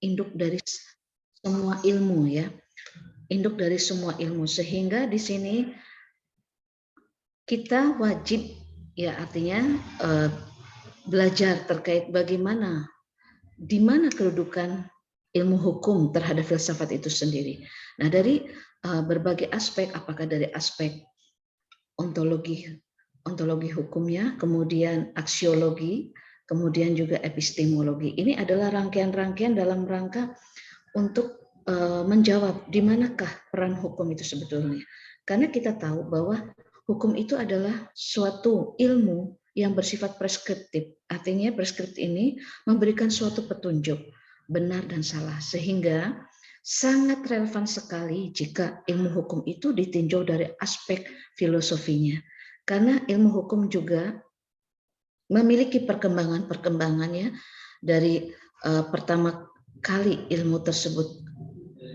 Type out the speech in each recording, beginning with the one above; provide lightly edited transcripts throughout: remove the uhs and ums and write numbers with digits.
induk dari semua ilmu ya, induk dari semua ilmu, sehingga di sini kita wajib ya artinya belajar terkait bagaimana di mana kedudukan ilmu hukum terhadap filsafat itu sendiri. Nah, dari berbagai aspek, apakah dari aspek ontologi hukumnya, kemudian aksiologi, kemudian juga epistemologi. Ini adalah rangkaian-rangkaian dalam rangka untuk menjawab di manakah peran hukum itu sebetulnya. Karena kita tahu bahwa hukum itu adalah suatu ilmu yang bersifat preskriptif. Artinya preskriptif ini memberikan suatu petunjuk benar dan salah, sehingga sangat relevan sekali jika ilmu hukum itu ditinjau dari aspek filosofinya. Karena ilmu hukum juga memiliki perkembangannya dari pertama kali ilmu tersebut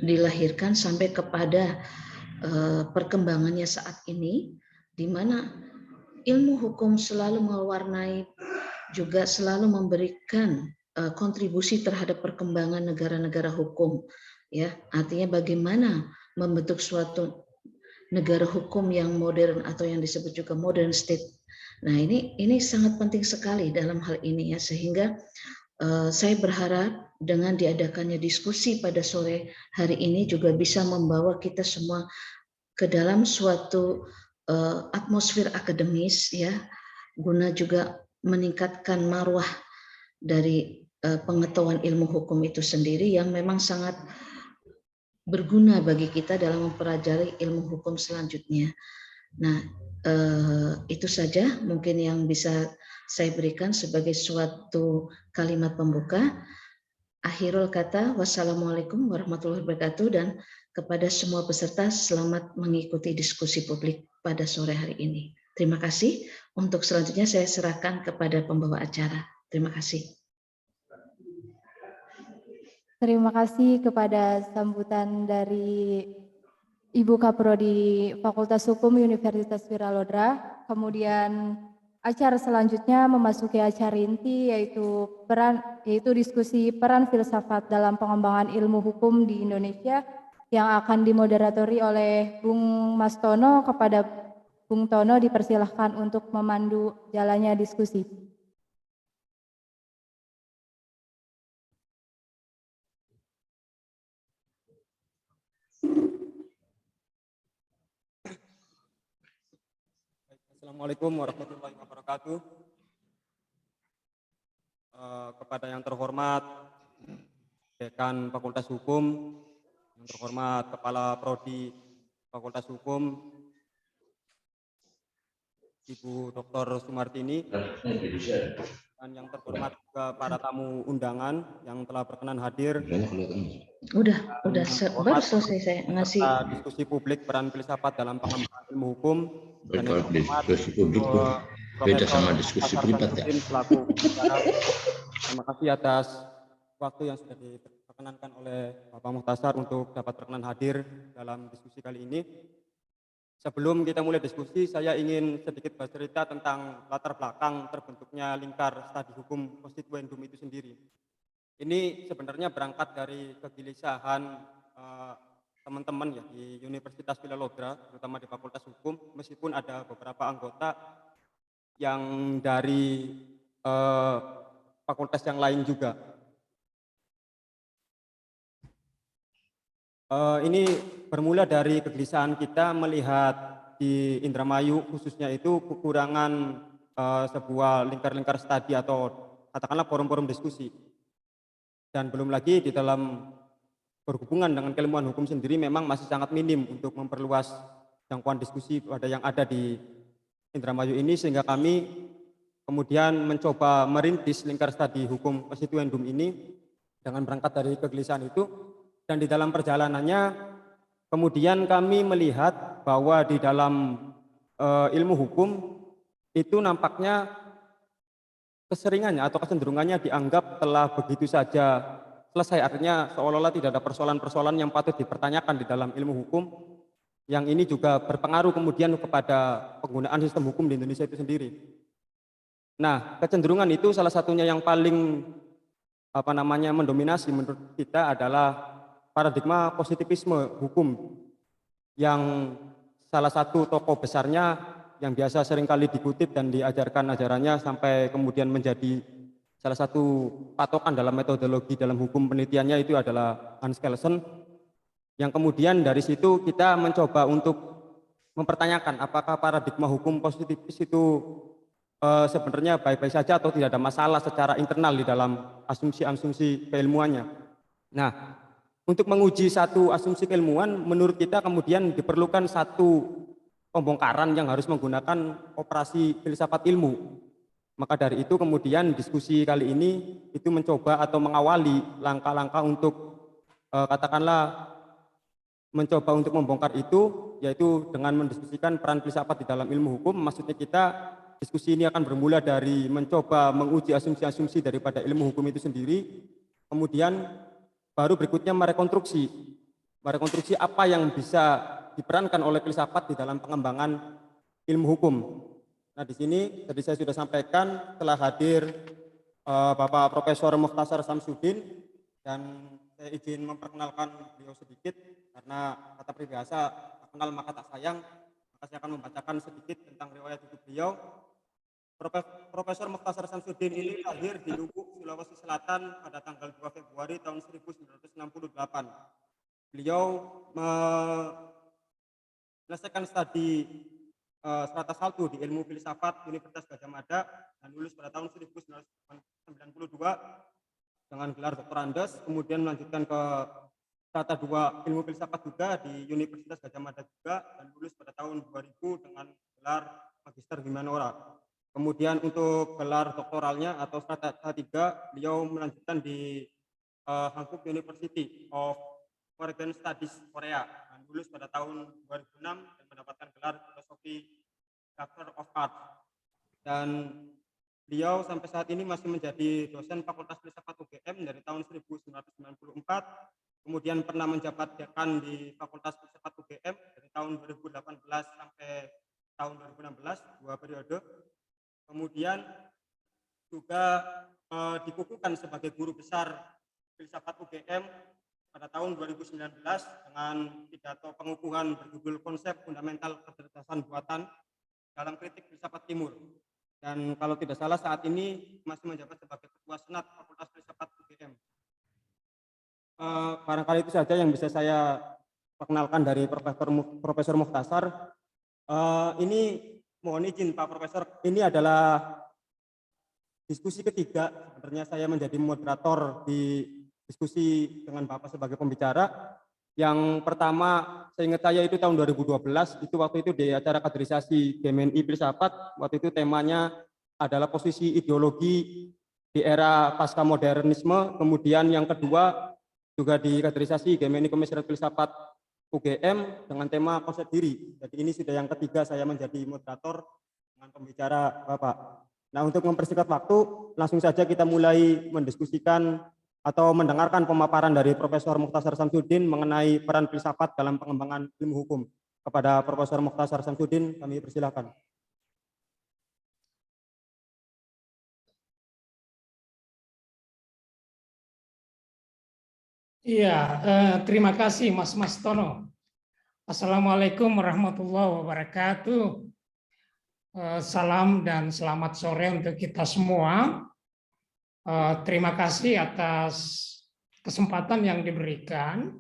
dilahirkan sampai kepada perkembangannya saat ini, di mana ilmu hukum selalu mewarnai, juga selalu memberikan kontribusi terhadap perkembangan negara-negara hukum. Ya, artinya bagaimana membentuk suatu negara hukum yang modern atau yang disebut juga modern state. Nah, ini sangat penting sekali dalam hal ini ya, sehingga saya berharap dengan diadakannya diskusi pada sore hari ini juga bisa membawa kita semua ke dalam suatu atmosfer akademis ya, guna juga meningkatkan marwah dari pengetahuan ilmu hukum itu sendiri yang memang sangat berguna bagi kita dalam mempelajari ilmu hukum selanjutnya. Nah, itu saja mungkin yang bisa saya berikan sebagai suatu kalimat pembuka. Akhirul kata, wassalamualaikum warahmatullahi wabarakatuh, dan kepada semua peserta selamat mengikuti diskusi publik pada sore hari ini. Terima kasih. Untuk selanjutnya saya serahkan kepada pembawa acara. Terima kasih. Terima kasih kepada sambutan dari Ibu Kaprodi Fakultas Hukum Universitas Wiralodra. Kemudian acara selanjutnya memasuki acara inti yaitu diskusi peran filsafat dalam pengembangan ilmu hukum di Indonesia yang akan dimoderatori oleh Bung Mas Tono. Kepada Bung Tono dipersilahkan untuk memandu jalannya diskusi. Assalamualaikum warahmatullahi wabarakatuh. Kepada yang terhormat Dekan Fakultas Hukum, yang terhormat Kepala Prodi Fakultas Hukum, Ibu Dr. Sumartini, dan yang terhormat juga para tamu undangan yang telah berkenan hadir. Udah baru selesai saya ngasih diskusi publik peran filsafat dalam pengembangan ilmu hukum. Dan kalau diskusi publik beda sama diskusi privat ya. Terima kasih atas waktu yang sudah diperkenankan oleh Bapak Muhtasar untuk dapat berkenan hadir dalam diskusi kali ini. Sebelum kita mulai diskusi, saya ingin sedikit bercerita tentang latar belakang terbentuknya lingkar studi hukum konstituendum itu sendiri. Ini sebenarnya berangkat dari kegelisahan teman-teman ya di Universitas Wiralodra, terutama di Fakultas Hukum, meskipun ada beberapa anggota yang dari fakultas yang lain juga. Ini bermula dari kegelisahan kita melihat di Indramayu khususnya itu kekurangan sebuah lingkar-lingkar studi atau katakanlah forum-forum diskusi. Dan belum lagi di dalam berhubungan dengan keilmuan hukum sendiri memang masih sangat minim untuk memperluas jangkauan diskusi pada yang ada di Indramayu ini, sehingga kami kemudian mencoba merintis lingkar studi hukum konstituendum ini dengan berangkat dari kegelisahan itu. Dan di dalam perjalanannya kemudian kami melihat bahwa di dalam ilmu hukum itu nampaknya keseringannya atau kecenderungannya dianggap telah begitu saja selesai, artinya seolah-olah tidak ada persoalan-persoalan yang patut dipertanyakan di dalam ilmu hukum, yang ini juga berpengaruh kemudian kepada penggunaan sistem hukum di Indonesia itu sendiri. Nah, kecenderungan itu salah satunya yang paling mendominasi menurut kita adalah paradigma positivisme hukum, yang salah satu tokoh besarnya yang biasa seringkali dikutip dan diajarkan ajarannya sampai kemudian menjadi salah satu patokan dalam metodologi dalam hukum penelitiannya itu adalah Hans Kelsen, yang kemudian dari situ kita mencoba untuk mempertanyakan apakah paradigma hukum positivis itu sebenarnya baik-baik saja atau tidak ada masalah secara internal di dalam asumsi-asumsi keilmuannya. Nah, untuk menguji satu asumsi keilmuan, menurut kita kemudian diperlukan satu pembongkaran yang harus menggunakan operasi filsafat ilmu. Maka dari itu kemudian diskusi kali ini itu mencoba atau mengawali langkah-langkah untuk katakanlah mencoba untuk membongkar itu, yaitu dengan mendiskusikan peran filsafat di dalam ilmu hukum. Maksudnya kita diskusi ini akan bermula dari mencoba menguji asumsi-asumsi daripada ilmu hukum itu sendiri, kemudian baru berikutnya merekonstruksi apa yang bisa diperankan oleh filsafat di dalam pengembangan ilmu hukum. Nah, di sini tadi saya sudah sampaikan telah hadir Bapak Profesor Mukhtasar Samsudin, dan saya izin memperkenalkan beliau sedikit karena kata peribahasa tak kenal maka tak sayang, maka saya akan membacakan sedikit tentang riwayat hidup beliau. Profesor Mukhtasar Samsudin ini lahir di Lubuk, Sulawesi Selatan pada tanggal 2 Februari tahun 1968. Beliau menyelesaikan studi Strata 1 di ilmu filsafat Universitas Gadjah Mada dan lulus pada tahun 1992 dengan gelar Dr. Andes, kemudian melanjutkan ke Strata 2 ilmu filsafat juga di Universitas Gadjah Mada juga dan lulus pada tahun 2000 dengan gelar Magister Humaniora. Kemudian untuk gelar doktoralnya atau Strata 3, beliau melanjutkan di Hankook University of Foreign Studies Korea dan lulus pada tahun 2006 dan mendapatkan gelar filosofi Doctor of Art. Dan beliau sampai saat ini masih menjadi dosen Fakultas Filsafat UGM dari tahun 1994, kemudian pernah menjabat dekan di Fakultas Filsafat UGM dari tahun 2018 sampai tahun 2016, 2 periode. Kemudian juga dikukuhkan sebagai guru besar filsafat UGM pada tahun 2019 dengan pidato pengukuhan berjudul Konsep Fundamental Kecerdasan Buatan dalam Kritik Filsafat Timur. Dan kalau tidak salah saat ini masih menjabat sebagai Ketua Senat Fakultas Filsafat UGM. Barangkali itu saja yang bisa saya perkenalkan dari Profesor Mukhtasar. Ini mohon izin Pak Profesor, ini adalah diskusi ketiga. Sebenarnya saya menjadi moderator di diskusi dengan Bapak sebagai pembicara. Yang pertama, seingat saya itu tahun 2012, itu waktu itu di acara kaderisasi GMNI Filsafat, waktu itu temanya adalah posisi ideologi di era pasca modernisme. Kemudian yang kedua juga di kaderisasi GMNI Komisariat Filsafat UGM dengan tema konsep diri. Jadi ini sudah yang ketiga saya menjadi moderator dengan pembicara Bapak. Nah, untuk mempersingkat waktu, langsung saja kita mulai mendiskusikan atau mendengarkan pemaparan dari Profesor Mukhtasar Samsudin mengenai peran filsafat dalam pengembangan ilmu hukum. Kepada Profesor Mukhtasar Samsudin, kami persilakan. Iya, terima kasih Mas Tono. Assalamualaikum warahmatullahi wabarakatuh. Salam dan selamat sore untuk kita semua. Terima kasih atas kesempatan yang diberikan,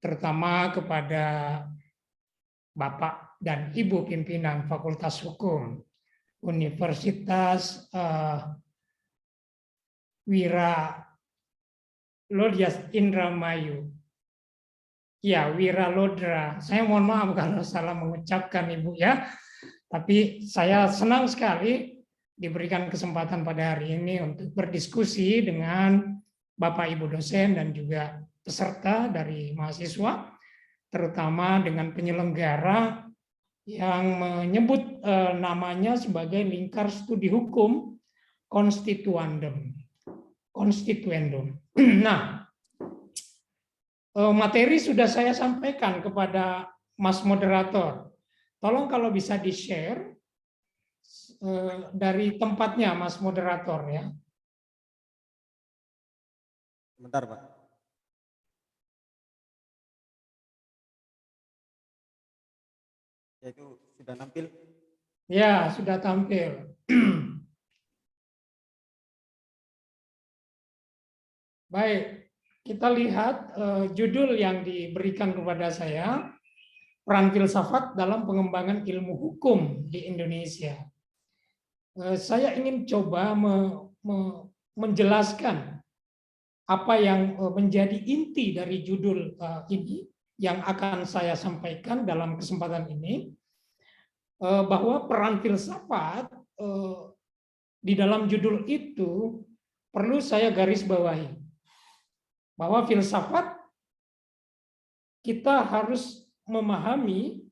terutama kepada Bapak dan Ibu pimpinan Fakultas Hukum Universitas Wira Lodra Indramayu. Ya, Wira Lodra. Saya mohon maaf kalau salah mengucapkan Ibu ya. Tapi saya senang sekali diberikan kesempatan pada hari ini untuk berdiskusi dengan Bapak Ibu dosen dan juga peserta dari mahasiswa, terutama dengan penyelenggara yang menyebut namanya sebagai Lingkar Studi Hukum Konstituendum. Nah, materi sudah saya sampaikan kepada Mas Moderator. Tolong kalau bisa di-share dari tempatnya Mas Moderator ya. Sebentar, Pak. Ya, itu sudah nampil. Ya, sudah tampil. Baik, kita lihat judul yang diberikan kepada saya, peran filsafat dalam pengembangan ilmu hukum di Indonesia. Saya ingin coba menjelaskan apa yang menjadi inti dari judul ini yang akan saya sampaikan dalam kesempatan ini, bahwa peran filsafat di dalam judul itu perlu saya garis bawahi, bahwa filsafat kita harus memahami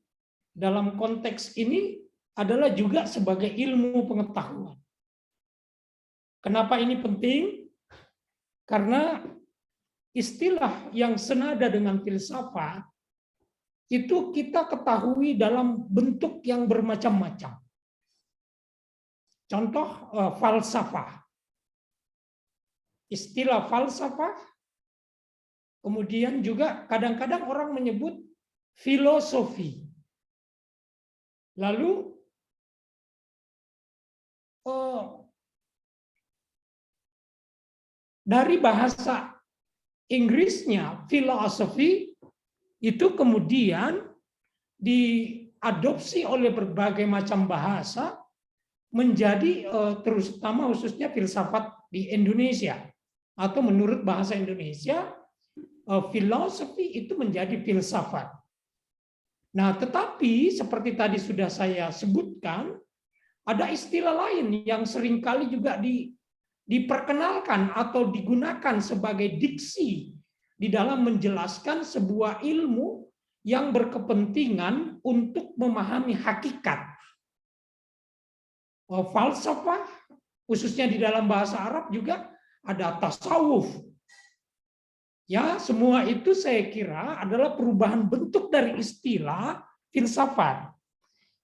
dalam konteks ini adalah juga sebagai ilmu pengetahuan. Kenapa ini penting? Karena istilah yang senada dengan filsafat itu kita ketahui dalam bentuk yang bermacam-macam. Contoh falsafah. Istilah falsafah, kemudian juga kadang-kadang orang menyebut filosofi. Lalu dari bahasa Inggrisnya filosofi itu kemudian diadopsi oleh berbagai macam bahasa menjadi terutama khususnya filsafat di Indonesia, atau menurut bahasa Indonesia filosofi itu menjadi filsafat. Nah, tetapi seperti tadi sudah saya sebutkan, ada istilah lain yang seringkali juga diperkenalkan atau digunakan sebagai diksi di dalam menjelaskan sebuah ilmu yang berkepentingan untuk memahami hakikat. Falsafah, khususnya di dalam bahasa Arab juga ada tasawuf. Ya, semua itu saya kira adalah perubahan bentuk dari istilah filsafat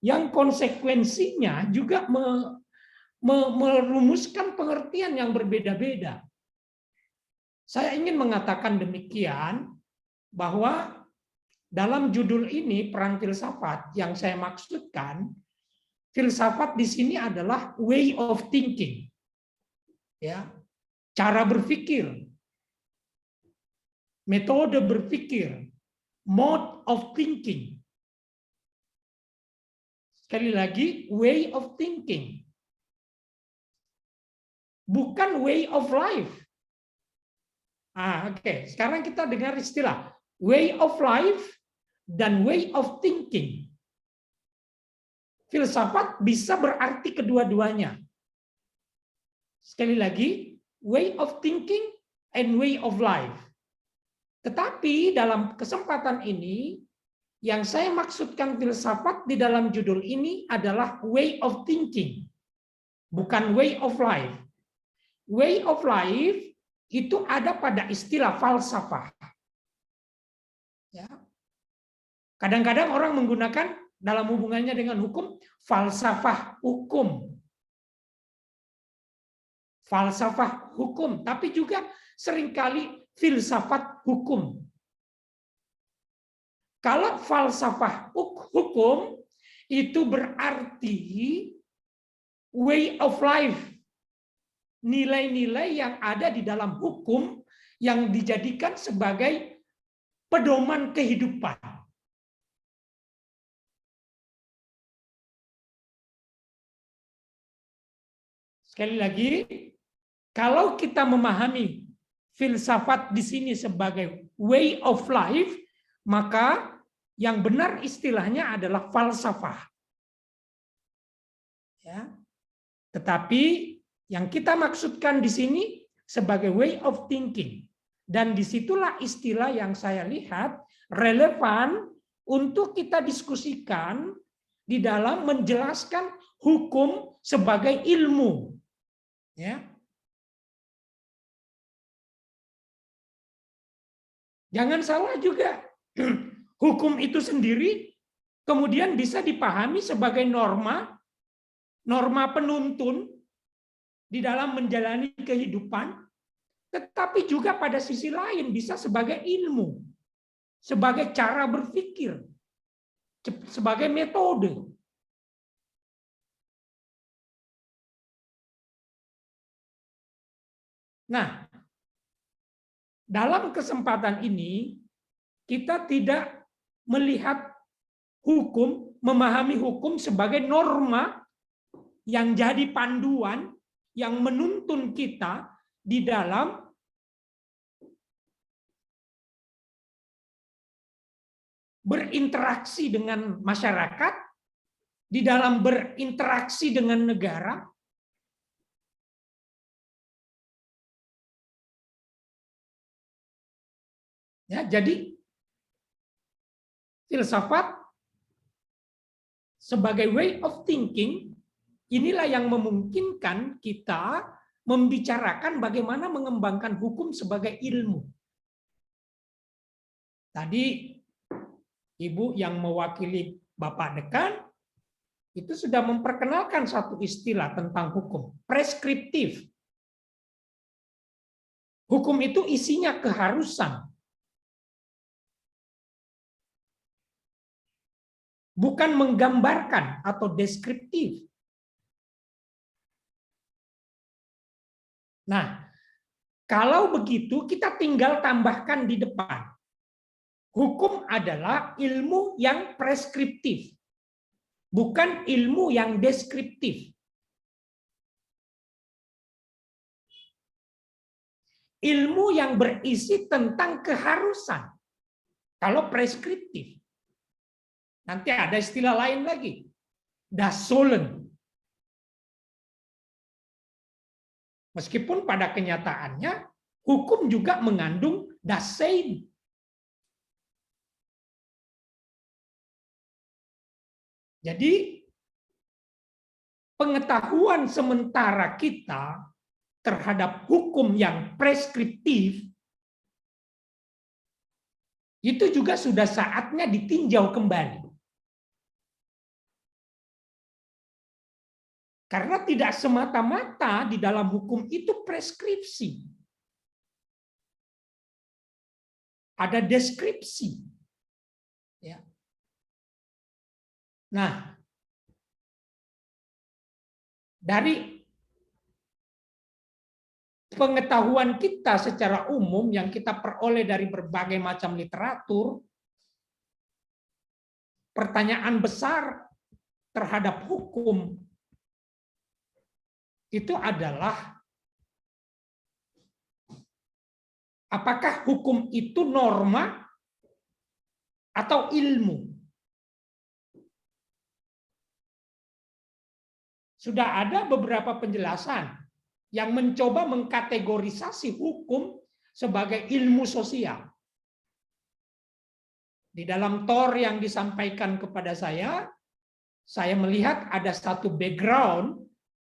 yang konsekuensinya juga merumuskan pengertian yang berbeda-beda. Saya ingin mengatakan demikian, bahwa dalam judul ini peran filsafat yang saya maksudkan, filsafat di sini adalah way of thinking, ya, cara berpikir, metode berpikir, mode of thinking. Sekali lagi, way of thinking, bukan way of life. Oke. Sekarang kita dengar istilah way of life dan way of thinking. Filsafat bisa berarti kedua-duanya. Sekali lagi, way of thinking and way of life. Tetapi dalam kesempatan ini, yang saya maksudkan filsafat di dalam judul ini adalah way of thinking, bukan way of life. Way of life itu ada pada istilah falsafah. Ya. Kadang-kadang orang menggunakan dalam hubungannya dengan hukum, falsafah hukum. Falsafah hukum, tapi juga seringkali filsafat hukum. Kalau falsafah hukum itu berarti way of life, nilai-nilai yang ada di dalam hukum yang dijadikan sebagai pedoman kehidupan. Sekali lagi, kalau kita memahami filsafat di sini sebagai way of life, maka yang benar istilahnya adalah falsafah. Ya. Tetapi yang kita maksudkan di sini sebagai way of thinking. Dan disitulah istilah yang saya lihat relevan untuk kita diskusikan di dalam menjelaskan hukum sebagai ilmu. Ya. Jangan salah juga, hukum itu sendiri kemudian bisa dipahami sebagai norma penuntun di dalam menjalani kehidupan, tetapi juga pada sisi lain bisa sebagai ilmu, sebagai cara berpikir, sebagai metode. Nah, dalam kesempatan ini kita tidak melihat hukum, memahami hukum sebagai norma yang jadi panduan yang menuntun kita di dalam berinteraksi dengan masyarakat, di dalam berinteraksi dengan negara. Ya, jadi filsafat sebagai way of thinking inilah yang memungkinkan kita membicarakan bagaimana mengembangkan hukum sebagai ilmu. Tadi Ibu yang mewakili Bapak Dekan itu sudah memperkenalkan satu istilah tentang hukum, preskriptif. Hukum itu isinya keharusan. Bukan menggambarkan atau deskriptif. Nah, kalau begitu kita tinggal tambahkan di depan. Hukum adalah ilmu yang preskriptif, bukan ilmu yang deskriptif. Ilmu yang berisi tentang keharusan. Kalau preskriptif. Nanti ada istilah lain lagi. Das Sollen. Meskipun pada kenyataannya, hukum juga mengandung das Sein. Jadi, pengetahuan sementara kita terhadap hukum yang preskriptif itu juga sudah saatnya ditinjau kembali. Karena tidak semata-mata di dalam hukum itu preskripsi. Ada deskripsi. Ya. Nah, dari pengetahuan kita secara umum yang kita peroleh dari berbagai macam literatur, pertanyaan besar terhadap hukum itu adalah apakah hukum itu norma atau ilmu? Sudah ada beberapa penjelasan yang mencoba mengkategorisasi hukum sebagai ilmu sosial. Di dalam TOR yang disampaikan kepada saya melihat ada satu background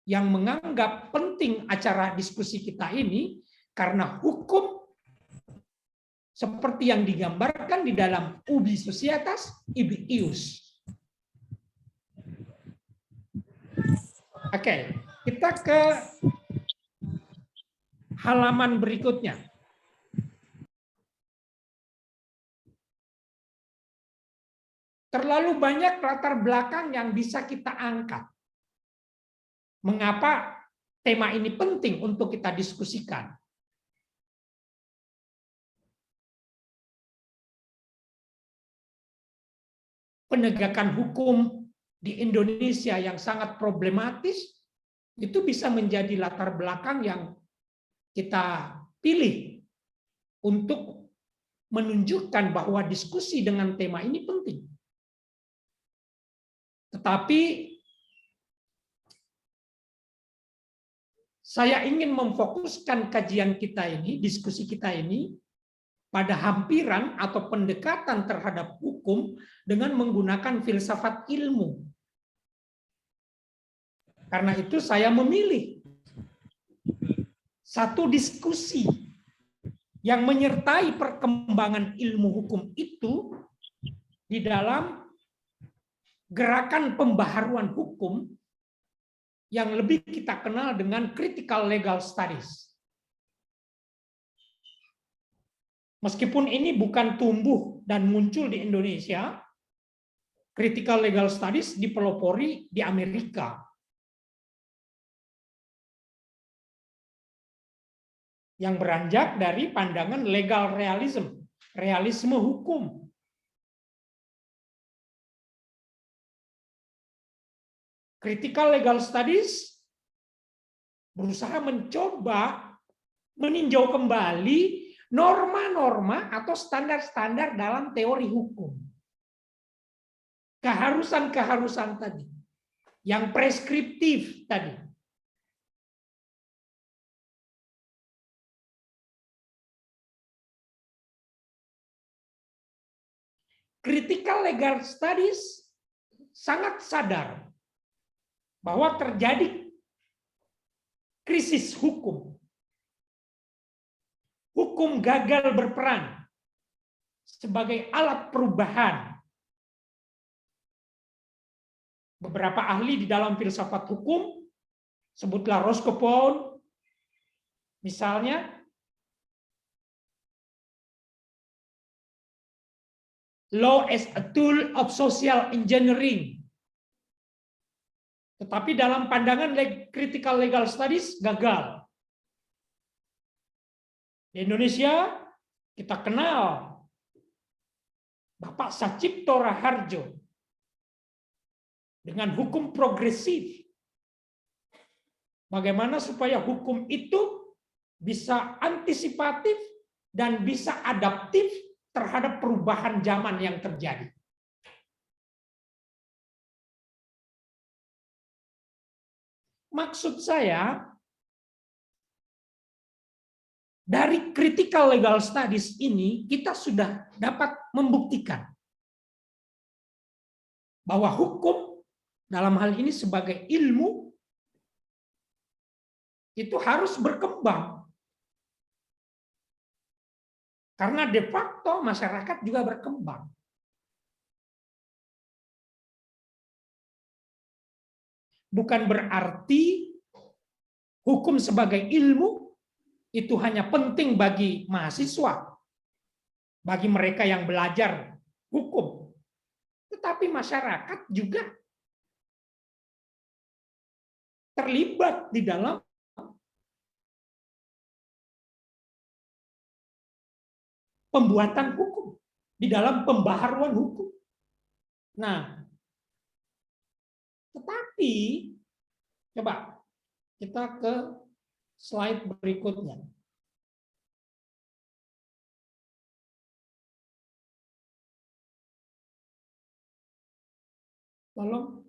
yang menganggap penting acara diskusi kita ini karena hukum seperti yang digambarkan di dalam Ubi Societas Ibi Ius. Oke, kita ke halaman berikutnya. Terlalu banyak latar belakang yang bisa kita angkat. Mengapa tema ini penting untuk kita diskusikan? Penegakan hukum di Indonesia yang sangat problematis itu bisa menjadi latar belakang yang kita pilih untuk menunjukkan bahwa diskusi dengan tema ini penting. Tetapi saya ingin memfokuskan kajian kita ini, diskusi kita ini, pada hampiran atau pendekatan terhadap hukum dengan menggunakan filsafat ilmu. Karena itu saya memilih satu diskusi yang menyertai perkembangan ilmu hukum itu di dalam gerakan pembaharuan hukum yang lebih kita kenal dengan critical legal studies. Meskipun ini bukan tumbuh dan muncul di Indonesia, critical legal studies dipelopori di Amerika. Yang beranjak dari pandangan legal realism, realisme hukum. Critical legal studies berusaha mencoba meninjau kembali norma-norma atau standar-standar dalam teori hukum. Keharusan-keharusan tadi, yang preskriptif tadi. Critical legal studies sangat sadar bahwa terjadi krisis hukum. Hukum gagal berperan sebagai alat perubahan. Beberapa ahli di dalam filsafat hukum, sebutlah Roscoe Pound, misalnya, law as a tool of social engineering. Tetapi dalam pandangan critical legal studies gagal. Di Indonesia kita kenal Bapak Sacipto Raharjo dengan hukum progresif. Bagaimana supaya hukum itu bisa antisipatif dan bisa adaptif terhadap perubahan zaman yang terjadi. Maksud saya, dari critical legal studies ini kita sudah dapat membuktikan bahwa hukum dalam hal ini sebagai ilmu itu harus berkembang. Karena de facto masyarakat juga berkembang. Bukan berarti hukum sebagai ilmu itu hanya penting bagi mahasiswa, bagi mereka yang belajar hukum. Tetapi masyarakat juga terlibat di dalam pembuatan hukum, di dalam pembaharuan hukum. Nah, tetapi coba kita ke slide berikutnya. Tolong.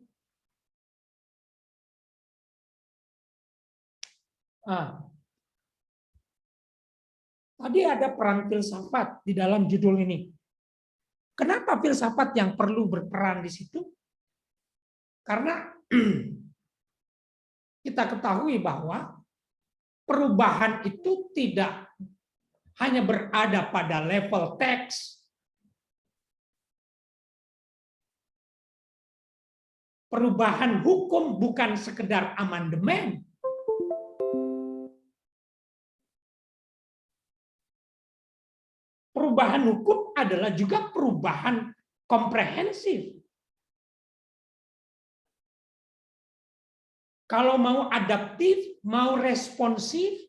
Tadi ada peran filsafat di dalam judul ini. Kenapa filsafat yang perlu berperan di situ? Karena kita ketahui bahwa perubahan itu tidak hanya berada pada level teks. Perubahan hukum bukan sekedar amandemen. Perubahan hukum adalah juga perubahan komprehensif. Kalau mau adaptif, mau responsif,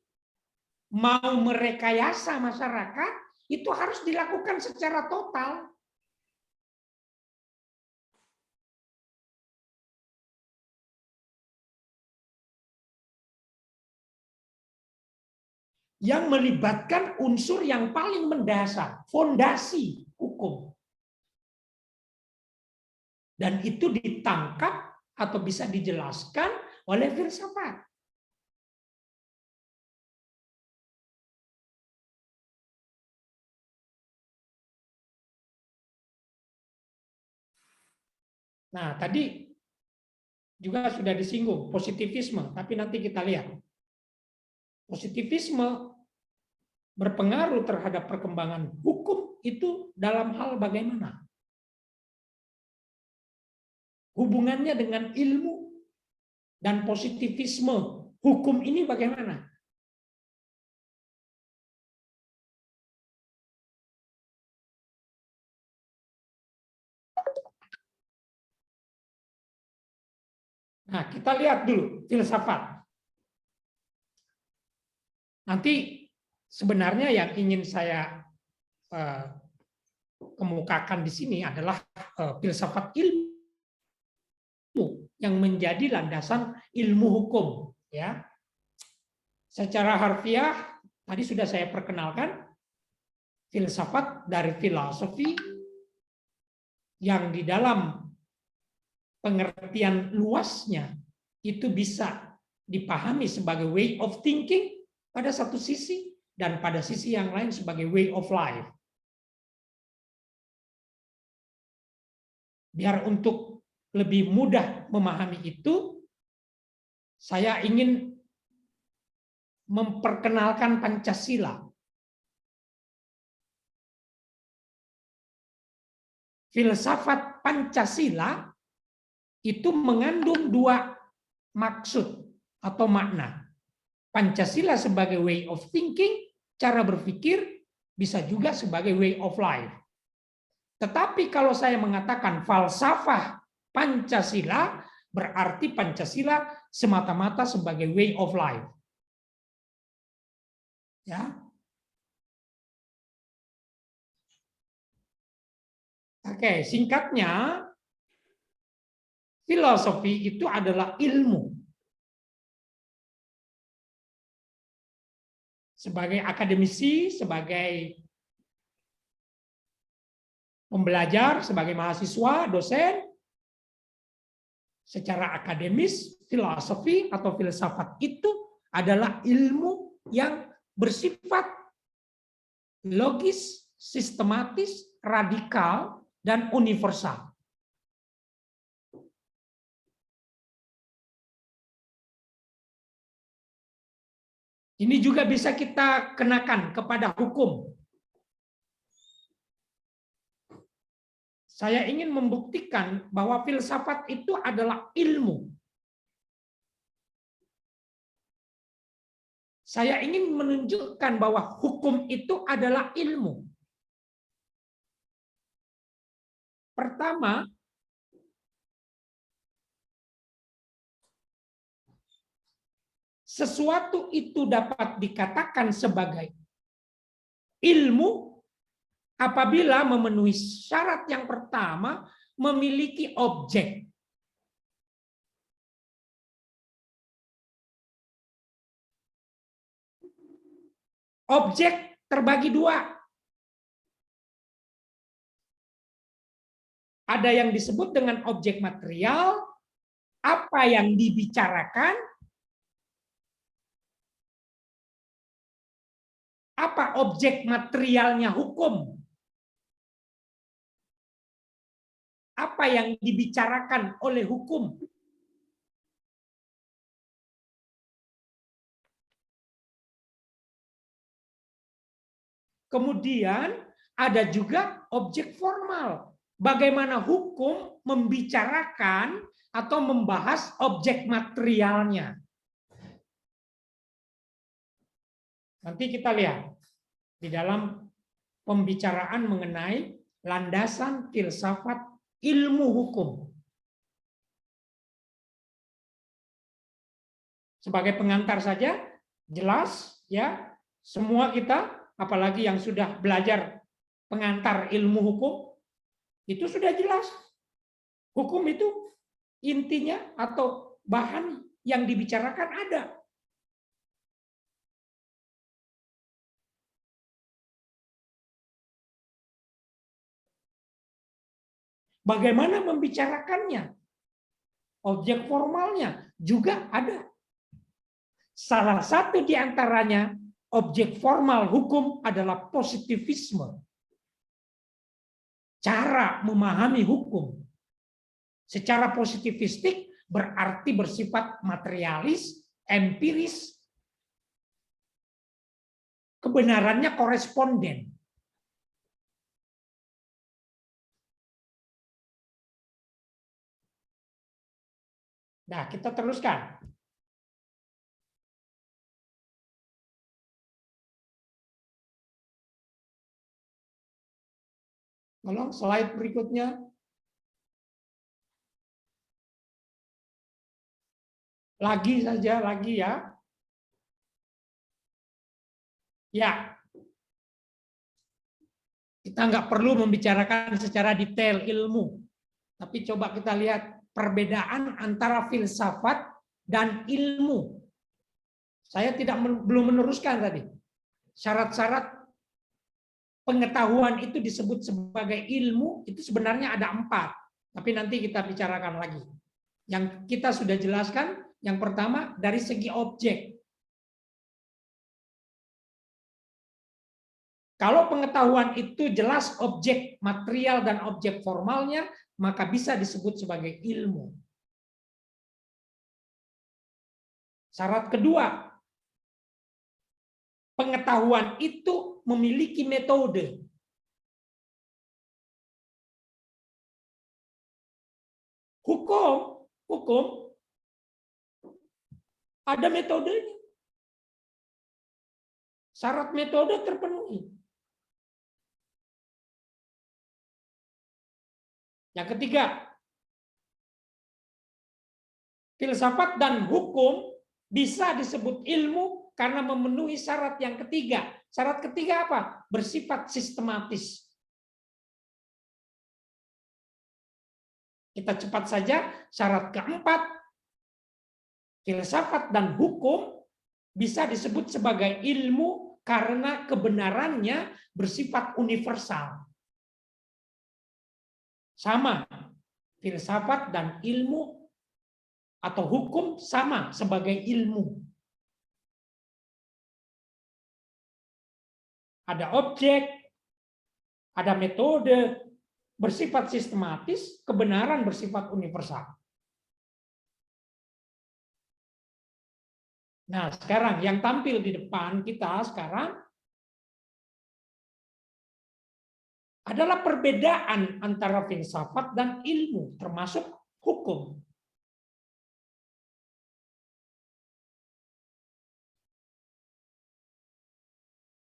mau merekayasa masyarakat, itu harus dilakukan secara total. Yang melibatkan unsur yang paling mendasar, fondasi hukum. Dan itu ditangkap atau bisa dijelaskan oleh filsafat. Nah, tadi juga sudah disinggung positivisme, tapi nanti kita lihat. Positivisme berpengaruh terhadap perkembangan hukum itu dalam hal bagaimana? Hubungannya dengan ilmu dan positivisme hukum ini bagaimana? Nah, kita lihat dulu filsafat. Nanti sebenarnya yang ingin saya kemukakan di sini adalah filsafat ilmu yang menjadi landasan ilmu hukum, ya. Secara harfiah tadi sudah saya perkenalkan, filsafat dari filosofi yang di dalam pengertian luasnya itu bisa dipahami sebagai way of thinking pada satu sisi, dan pada sisi yang lain sebagai way of life. Biar untuk lebih mudah memahami itu, saya ingin memperkenalkan Pancasila. Filsafat Pancasila itu mengandung dua maksud atau makna. Pancasila sebagai way of thinking, cara berpikir, bisa juga sebagai way of life. Tetapi kalau saya mengatakan falsafah Pancasila, berarti Pancasila semata-mata sebagai way of life. Ya. Oke, singkatnya, filosofi itu adalah ilmu. Sebagai akademisi, sebagai pembelajar, sebagai mahasiswa, dosen, secara akademis, filosofi atau filsafat itu adalah ilmu yang bersifat logis, sistematis, radikal, dan universal. Ini juga bisa kita kenakan kepada hukum. Saya ingin membuktikan bahwa filsafat itu adalah ilmu. Saya ingin menunjukkan bahwa hukum itu adalah ilmu. Pertama, sesuatu itu dapat dikatakan sebagai ilmu apabila memenuhi syarat yang pertama, memiliki objek. Objek terbagi dua. Ada yang disebut dengan objek material, apa yang dibicarakan, apa objek materialnya hukum, apa yang dibicarakan oleh hukum. Kemudian ada juga objek formal. Bagaimana hukum membicarakan atau membahas objek materialnya. Nanti kita lihat di dalam pembicaraan mengenai landasan filsafat ilmu hukum. Sebagai pengantar saja, jelas ya, semua kita, apalagi yang sudah belajar pengantar ilmu hukum, itu sudah jelas. Hukum itu intinya atau bahan yang dibicarakan ada. Bagaimana membicarakannya? Objek formalnya juga ada. Salah satu di antaranya, objek formal hukum adalah positivisme. Cara memahami hukum secara positivistik berarti bersifat materialis, empiris, kebenarannya koresponden. Nah, kita teruskan. Tolong slide berikutnya. Lagi saja, lagi ya. Ya, kita nggak perlu membicarakan secara detail ilmu, tapi coba kita lihat perbedaan antara filsafat dan ilmu. Saya belum meneruskan tadi. Syarat-syarat pengetahuan itu disebut sebagai ilmu, itu sebenarnya ada 4. Tapi nanti kita bicarakan lagi. Yang kita sudah jelaskan, yang pertama dari segi objek. Kalau pengetahuan itu jelas objek material dan objek formalnya, maka bisa disebut sebagai ilmu. Syarat kedua, pengetahuan itu memiliki metode. Hukum ada metodenya. Syarat metode terpenuhi. Yang ketiga, filsafat dan hukum bisa disebut ilmu karena memenuhi syarat yang ketiga. Syarat ketiga apa? Bersifat sistematis. Kita cepat saja. Syarat keempat, filsafat dan hukum bisa disebut sebagai ilmu karena kebenarannya bersifat universal. Sama, filsafat dan ilmu atau hukum sama sebagai ilmu. Ada objek, ada metode, bersifat sistematis, kebenaran bersifat universal. Nah, sekarang yang tampil di depan kita sekarang adalah perbedaan antara filsafat dan ilmu, termasuk hukum.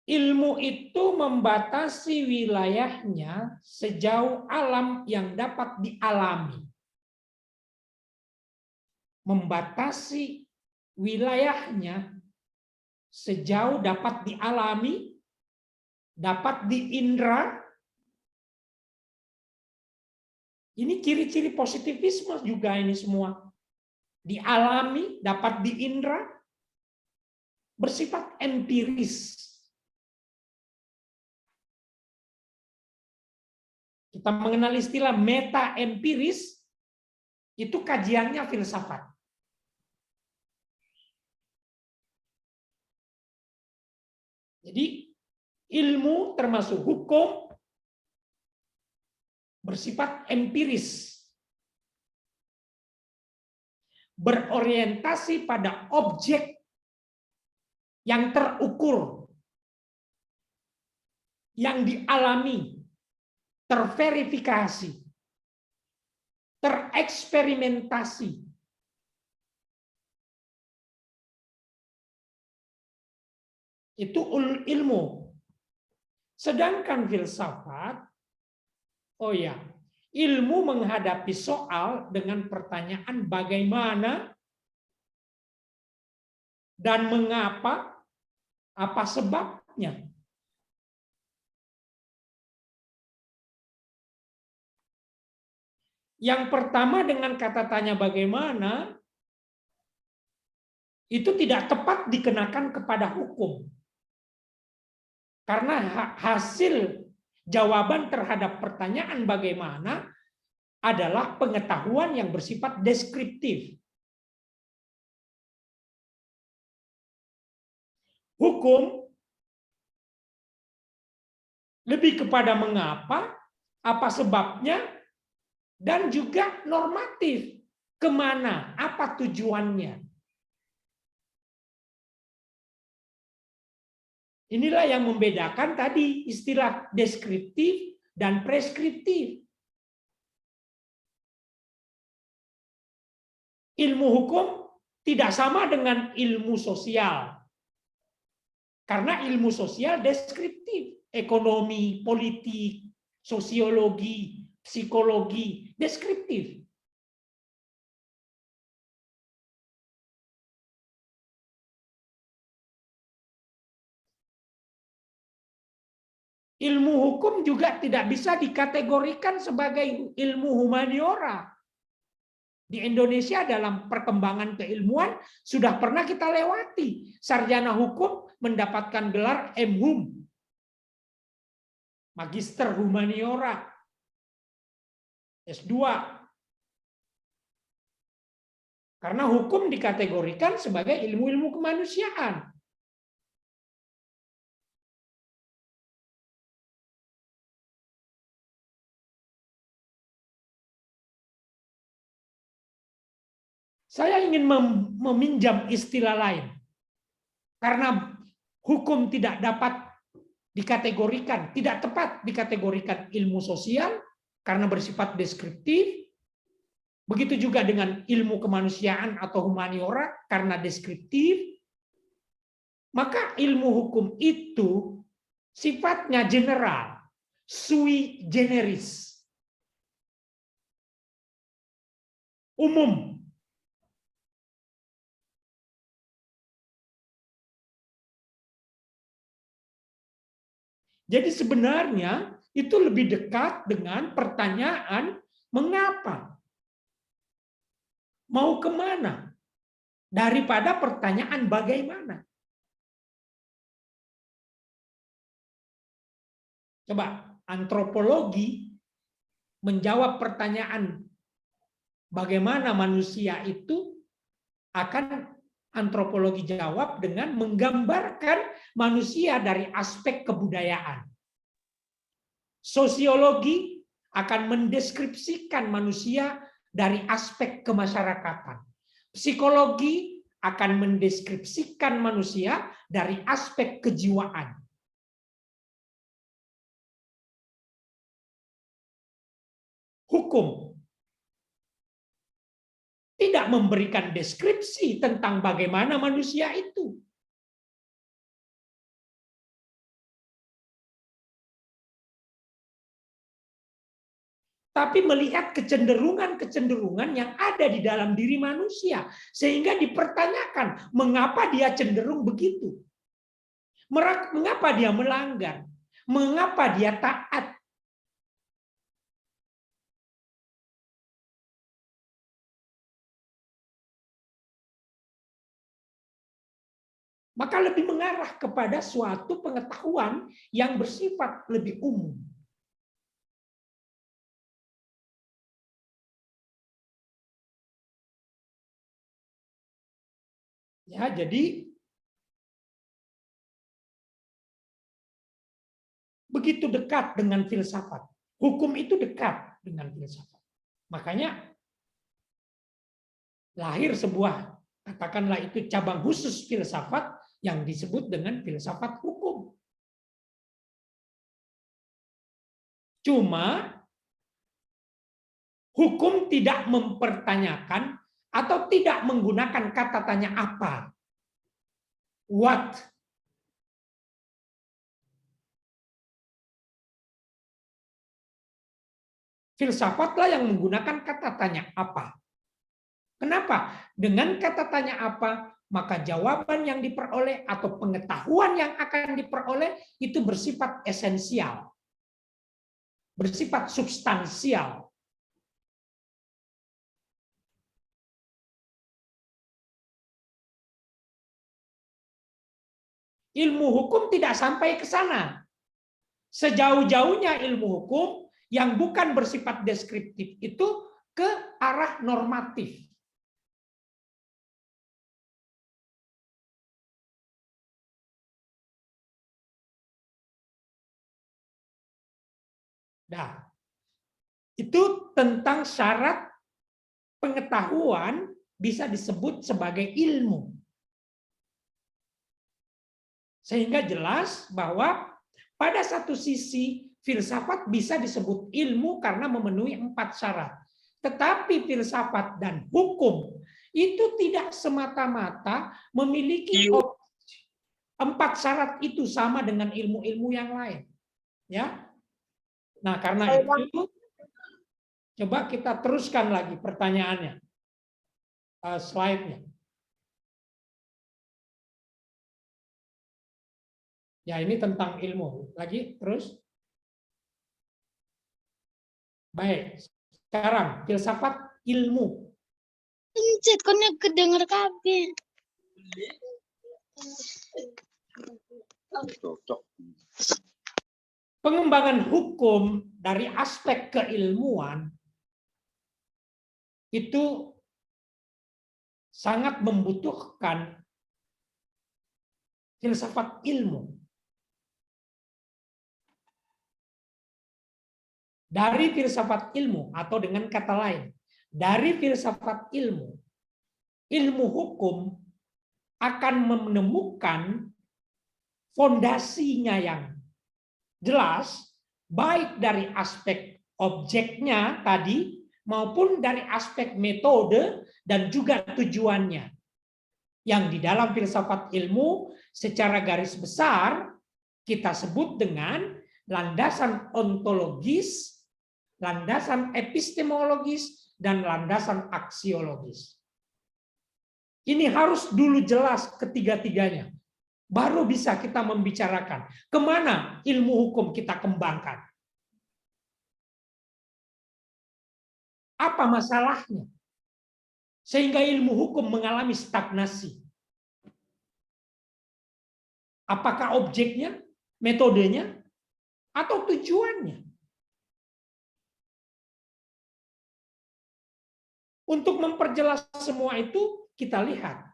Ilmu itu membatasi wilayahnya sejauh alam yang dapat dialami. Membatasi wilayahnya sejauh dapat dialami, dapat diindra. Ini ciri-ciri positivisme juga ini semua. Dialami, dapat diindra, bersifat empiris. Kita mengenal istilah meta empiris, itu kajiannya filsafat. Jadi ilmu termasuk hukum bersifat empiris. Berorientasi pada objek yang terukur, yang dialami, terverifikasi, tereksperimentasi. Itu ilmu. Sedangkan filsafat, oh ya, ilmu menghadapi soal dengan pertanyaan bagaimana dan mengapa, apa sebabnya. Yang pertama dengan kata tanya bagaimana, itu tidak tepat dikenakan kepada hukum. Karena hasil jawaban terhadap pertanyaan bagaimana adalah pengetahuan yang bersifat deskriptif. Hukum lebih kepada mengapa, apa sebabnya, dan juga normatif. Kemana, apa tujuannya. Inilah yang membedakan tadi istilah deskriptif dan preskriptif. Ilmu hukum tidak sama dengan ilmu sosial. Karena ilmu sosial deskriptif. Ekonomi, politik, sosiologi, psikologi, deskriptif. ilmu hukum juga tidak bisa dikategorikan sebagai ilmu humaniora. Di Indonesia dalam perkembangan keilmuan sudah pernah kita lewati. Sarjana hukum mendapatkan gelar M.Hum, Magister Humaniora, S2. Karena hukum dikategorikan sebagai ilmu-ilmu kemanusiaan. Saya ingin meminjam istilah lain. Karena hukum tidak dapat dikategorikan, tidak tepat dikategorikan ilmu sosial karena bersifat deskriptif. Begitu juga dengan ilmu kemanusiaan atau humaniora karena deskriptif. Maka ilmu hukum itu sifatnya general, sui generis, umum. Jadi sebenarnya itu lebih dekat dengan pertanyaan mengapa, mau kemana, daripada pertanyaan bagaimana. Coba antropologi menjawab pertanyaan bagaimana manusia itu, akan antropologi jawab dengan menggambarkan manusia dari aspek kebudayaan. Sosiologi akan mendeskripsikan manusia dari aspek kemasyarakatan. Psikologi akan mendeskripsikan manusia dari aspek kejiwaan. Hukum tidak memberikan deskripsi tentang bagaimana manusia itu. Tapi melihat kecenderungan-kecenderungan yang ada di dalam diri manusia. Sehingga dipertanyakan, mengapa dia cenderung begitu? Mengapa dia melanggar? Mengapa dia taat? Maka lebih mengarah kepada suatu pengetahuan yang bersifat lebih umum. Ya, jadi begitu dekat dengan filsafat. Hukum itu dekat dengan filsafat. Makanya lahir sebuah, katakanlah itu cabang khusus filsafat yang disebut dengan filsafat hukum. Cuma hukum tidak mempertanyakan atau tidak menggunakan kata tanya apa. What? Filsafatlah yang menggunakan kata tanya apa. Kenapa? Dengan kata tanya apa, maka jawaban yang diperoleh atau pengetahuan yang akan diperoleh itu bersifat esensial, bersifat substansial. Ilmu hukum tidak sampai ke sana. Sejauh-jauhnya ilmu hukum yang bukan bersifat deskriptif itu ke arah normatif. Nah, itu tentang syarat pengetahuan bisa disebut sebagai ilmu. Sehingga jelas bahwa pada satu sisi filsafat bisa disebut ilmu karena memenuhi 4 syarat. Tetapi filsafat dan hukum itu tidak semata-mata memiliki 4 syarat itu sama dengan ilmu-ilmu yang lain. Ya. Nah, karena itu coba kita teruskan lagi pertanyaannya. Slide-nya. Ya, ini tentang ilmu. Lagi terus. Baik, sekarang filsafat ilmu. Pencet konek kedenger kabeh. Pengembangan hukum dari aspek keilmuan itu sangat membutuhkan filsafat ilmu. Dari filsafat ilmu, atau dengan kata lain, dari filsafat ilmu, ilmu hukum akan menemukan fondasinya yang jelas, baik dari aspek objeknya tadi, maupun dari aspek metode dan juga tujuannya. Yang di dalam filsafat ilmu secara garis besar kita sebut dengan landasan ontologis, landasan epistemologis, dan landasan aksiologis. Ini harus dulu jelas ketiga-tiganya. Baru bisa kita membicarakan kemana ilmu hukum kita kembangkan. Apa masalahnya? Sehingga ilmu hukum mengalami stagnasi. Apakah objeknya, metodenya, atau tujuannya? Untuk memperjelas semua itu, kita lihat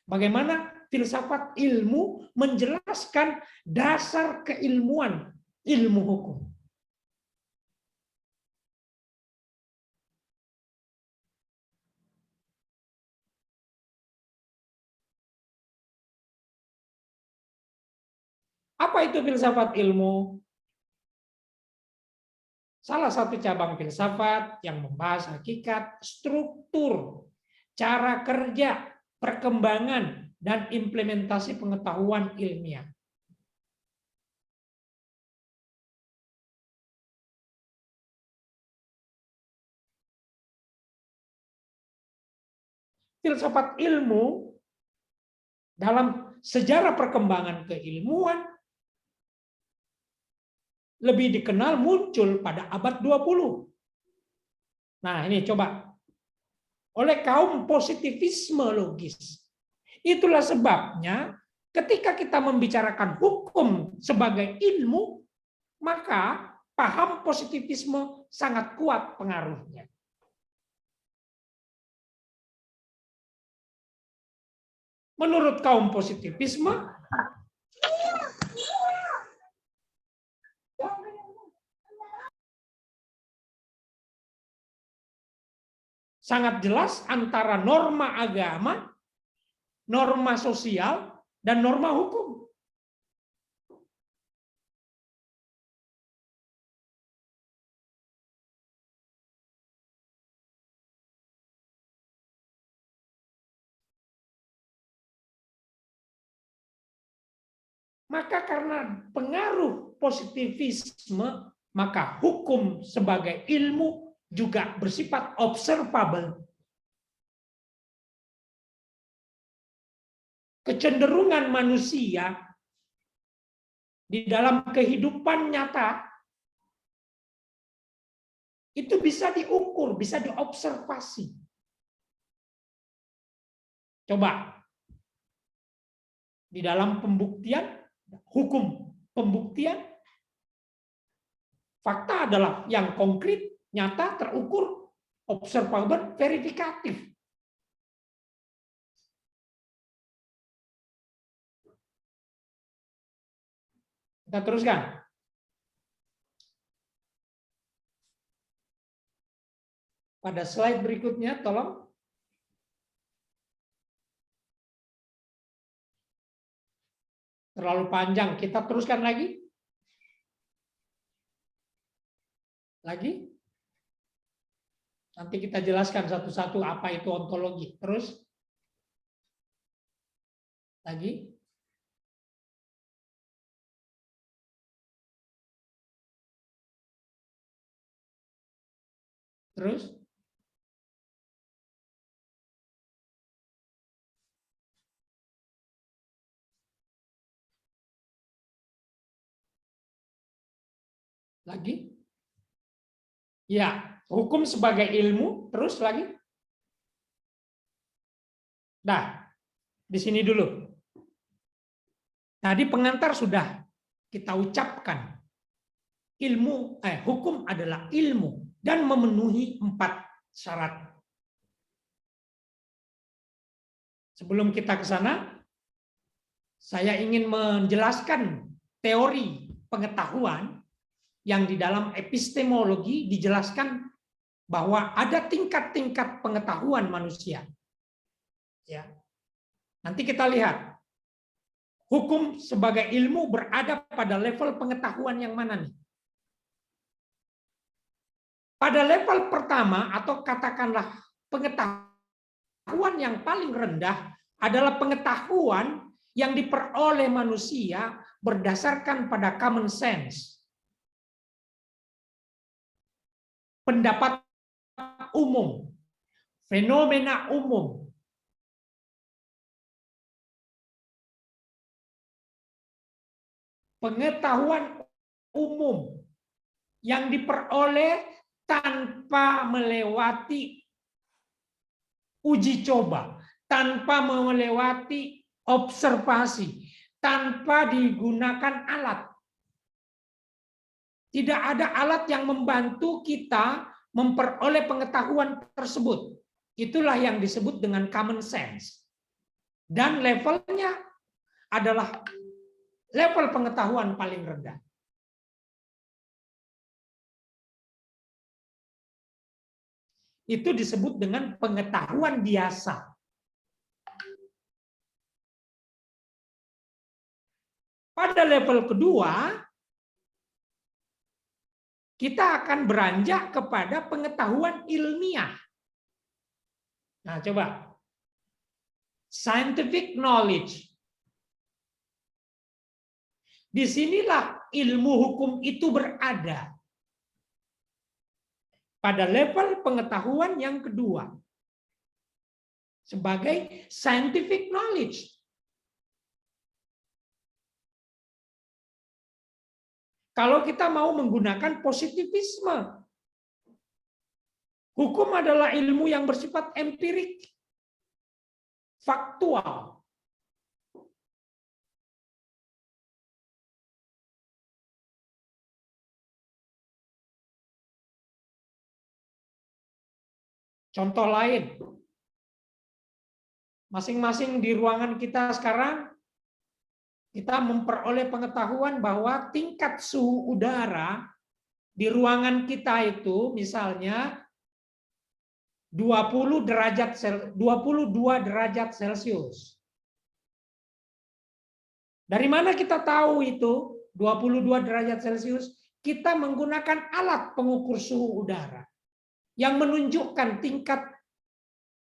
bagaimana filsafat ilmu menjelaskan dasar keilmuan ilmu hukum. Apa itu filsafat ilmu? Salah satu cabang filsafat yang membahas hakikat, struktur, cara kerja, perkembangan, dan implementasi pengetahuan ilmiah. Filsafat ilmu dalam sejarah perkembangan keilmuan lebih dikenal muncul pada abad 20. Nah, ini coba. Oleh kaum positivisme logis. Itulah sebabnya ketika kita membicarakan hukum sebagai ilmu, maka paham positivisme sangat kuat pengaruhnya. Menurut kaum positivisme, sangat jelas antara norma agama, norma sosial, dan norma hukum. Maka karena pengaruh positivisme, maka hukum sebagai ilmu juga bersifat observable. Kecenderungan manusia di dalam kehidupan nyata itu bisa diukur, bisa diobservasi. Coba di dalam pembuktian, hukum pembuktian, fakta adalah yang konkret, nyata, terukur, observable, verifikatif. Kita teruskan. Pada slide berikutnya, tolong. Terlalu panjang, kita teruskan lagi. Lagi. Nanti kita jelaskan satu-satu apa itu ontologi. Terus. Lagi. Terus. Lagi. Ya, hukum sebagai ilmu, terus lagi. Nah, di sini dulu. Tadi pengantar sudah kita ucapkan. Hukum adalah ilmu dan memenuhi 4 syarat. Sebelum kita ke sana, saya ingin menjelaskan teori pengetahuan yang di dalam epistemologi dijelaskan bahwa ada tingkat-tingkat pengetahuan manusia. Ya. Nanti kita lihat hukum sebagai ilmu berada pada level pengetahuan yang mana nih? Pada level pertama atau katakanlah pengetahuan yang paling rendah adalah pengetahuan yang diperoleh manusia berdasarkan pada common sense. Pendapat umum, fenomena umum. Pengetahuan umum yang diperoleh tanpa melewati uji coba, tanpa melewati observasi, tanpa digunakan alat. Tidak ada alat yang membantu kita memperoleh pengetahuan tersebut. Itulah yang disebut dengan common sense. Dan levelnya adalah level pengetahuan paling rendah. Itu disebut dengan pengetahuan biasa. Pada level kedua, kita akan beranjak kepada pengetahuan ilmiah. Nah, coba. Scientific knowledge. Disinilah ilmu hukum itu berada. Pada level pengetahuan yang kedua. Sebagai scientific knowledge. Kalau kita mau menggunakan positivisme. Hukum adalah ilmu yang bersifat empirik. Faktual. Contoh lain, masing-masing di ruangan kita sekarang, kita memperoleh pengetahuan bahwa tingkat suhu udara di ruangan kita itu misalnya 22 derajat Celcius. Dari mana kita tahu itu 22 derajat Celcius? Kita menggunakan alat pengukur suhu udara yang menunjukkan tingkat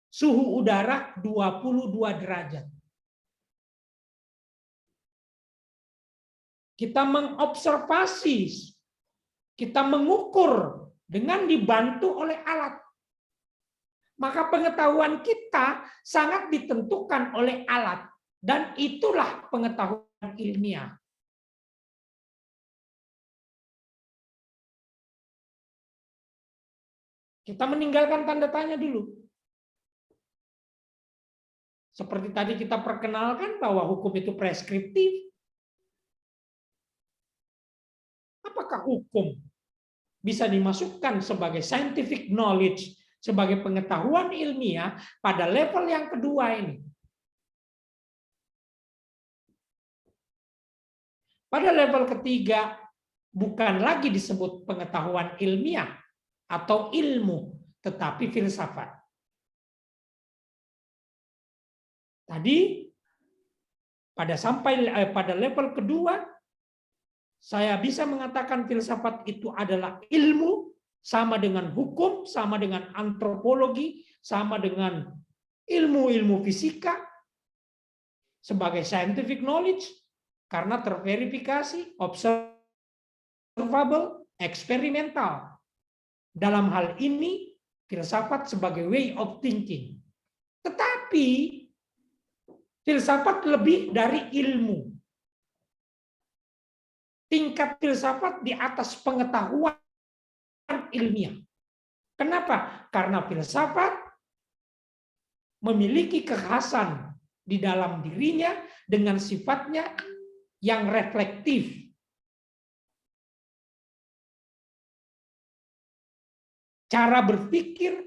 suhu udara 22 derajat. Kita mengobservasi, kita mengukur dengan dibantu oleh alat. Maka pengetahuan kita sangat ditentukan oleh alat. Dan itulah pengetahuan ilmiah. Kita meninggalkan tanda tanya dulu. Seperti tadi kita perkenalkan bahwa hukum itu preskriptif. Apakah hukum bisa dimasukkan sebagai scientific knowledge, sebagai pengetahuan ilmiah pada level yang kedua ini? Pada level ketiga, bukan lagi disebut pengetahuan ilmiah atau ilmu, tetapi filsafat. Tadi pada level kedua, saya bisa mengatakan filsafat itu adalah ilmu, sama dengan hukum, sama dengan antropologi, sama dengan ilmu-ilmu fisika, sebagai scientific knowledge, karena terverifikasi, observable, eksperimental. Dalam hal ini, filsafat sebagai way of thinking. Tetapi, filsafat lebih dari ilmu. Tingkat filsafat di atas pengetahuan ilmiah. Kenapa? Karena filsafat memiliki kekhasan di dalam dirinya dengan sifatnya yang reflektif. Cara berpikir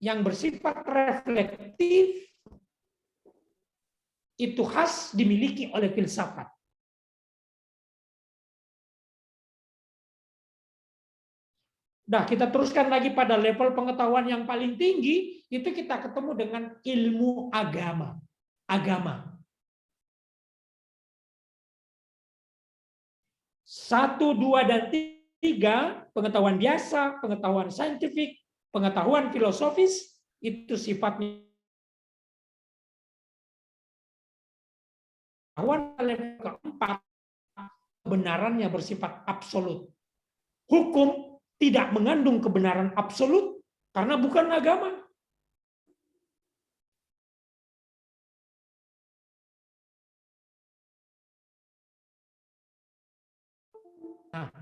yang bersifat reflektif itu khas dimiliki oleh filsafat. Nah, kita teruskan lagi pada level pengetahuan yang paling tinggi, itu kita ketemu dengan ilmu agama. Agama. 1, 2, dan 3, pengetahuan biasa, pengetahuan saintifik, pengetahuan filosofis, itu sifatnya level keempat, kebenarannya bersifat absolut. Hukum tidak mengandung kebenaran absolut karena bukan agama. Nah,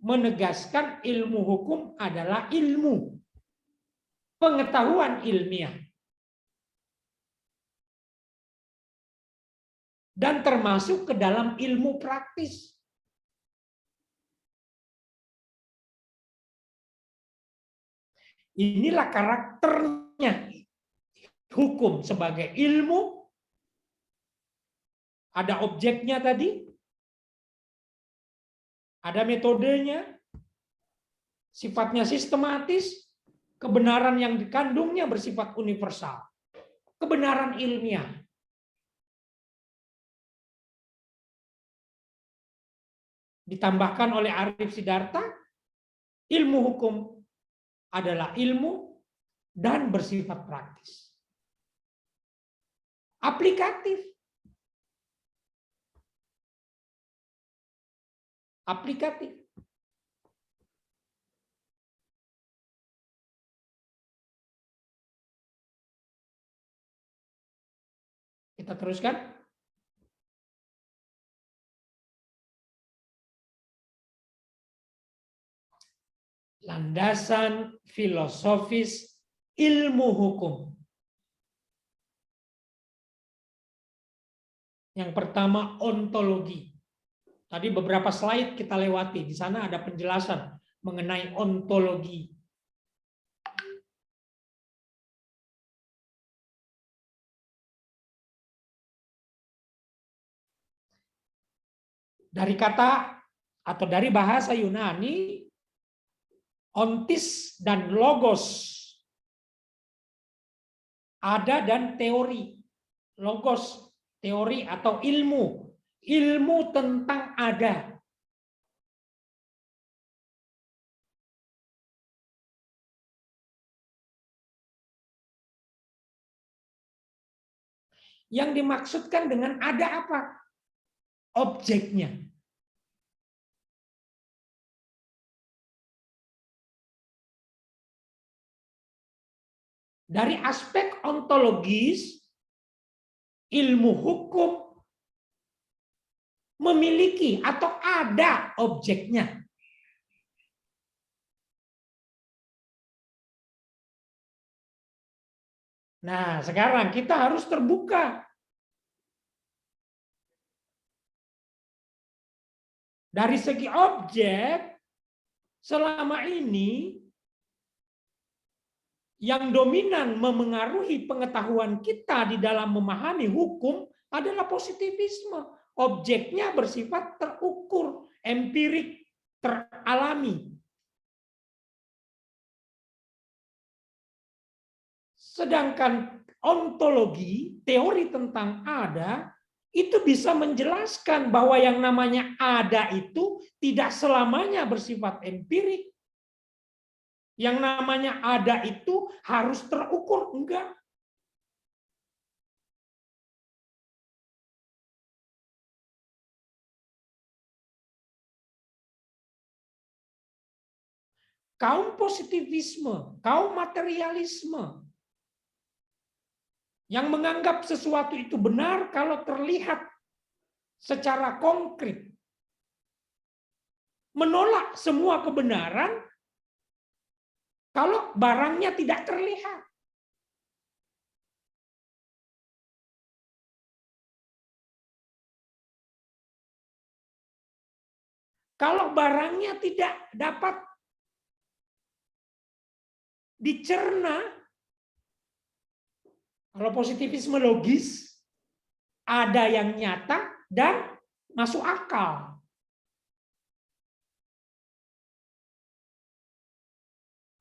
menegaskan ilmu hukum adalah ilmu, pengetahuan ilmiah. Dan termasuk ke dalam ilmu praktis. Inilah karakternya hukum sebagai ilmu. Ada objeknya tadi. Ada metodenya. Sifatnya sistematis. Kebenaran yang dikandungnya bersifat universal. Kebenaran ilmiah. Ditambahkan oleh Arif Siddharta, ilmu hukum adalah ilmu dan bersifat praktis. Aplikatif. Aplikatif. Kita teruskan. Landasan filosofis ilmu hukum. Yang pertama, ontologi. Tadi beberapa slide kita lewati. Di sana ada penjelasan mengenai ontologi. Dari kata atau dari bahasa Yunani, ontis dan logos. Ada dan teori. Logos, teori atau ilmu. Ilmu tentang ada. Yang dimaksudkan dengan ada apa? Objeknya. Dari aspek ontologis, ilmu hukum memiliki atau ada objeknya. Nah, sekarang kita harus terbuka. Dari segi objek, selama ini yang dominan memengaruhi pengetahuan kita di dalam memahami hukum adalah positivisme. Objeknya bersifat terukur, empirik, teralami. Sedangkan ontologi, teori tentang ada, itu bisa menjelaskan bahwa yang namanya ada itu tidak selamanya bersifat empirik. Yang namanya ada itu harus terukur, enggak. Kaum positivisme, kaum materialisme, Yang menganggap sesuatu itu benar kalau terlihat secara konkret. Menolak semua kebenaran kalau barangnya tidak terlihat. Kalau barangnya tidak dapat dicerna, kalau positivisme logis, ada yang nyata dan masuk akal.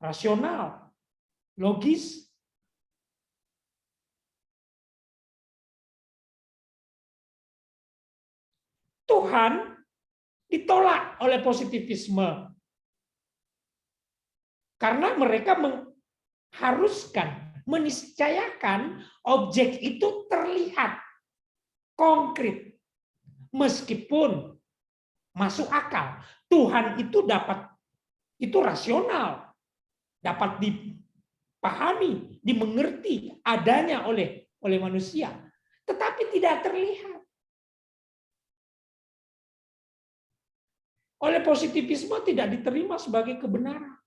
Rasional, logis. Tuhan ditolak oleh positivisme. Karena mereka mengharuskan, meniscayakan objek itu terlihat konkret. Meskipun masuk akal. Tuhan itu rasional. Dapat dipahami, dimengerti adanya oleh manusia. Tetapi tidak terlihat. Oleh positivisme tidak diterima sebagai kebenaran.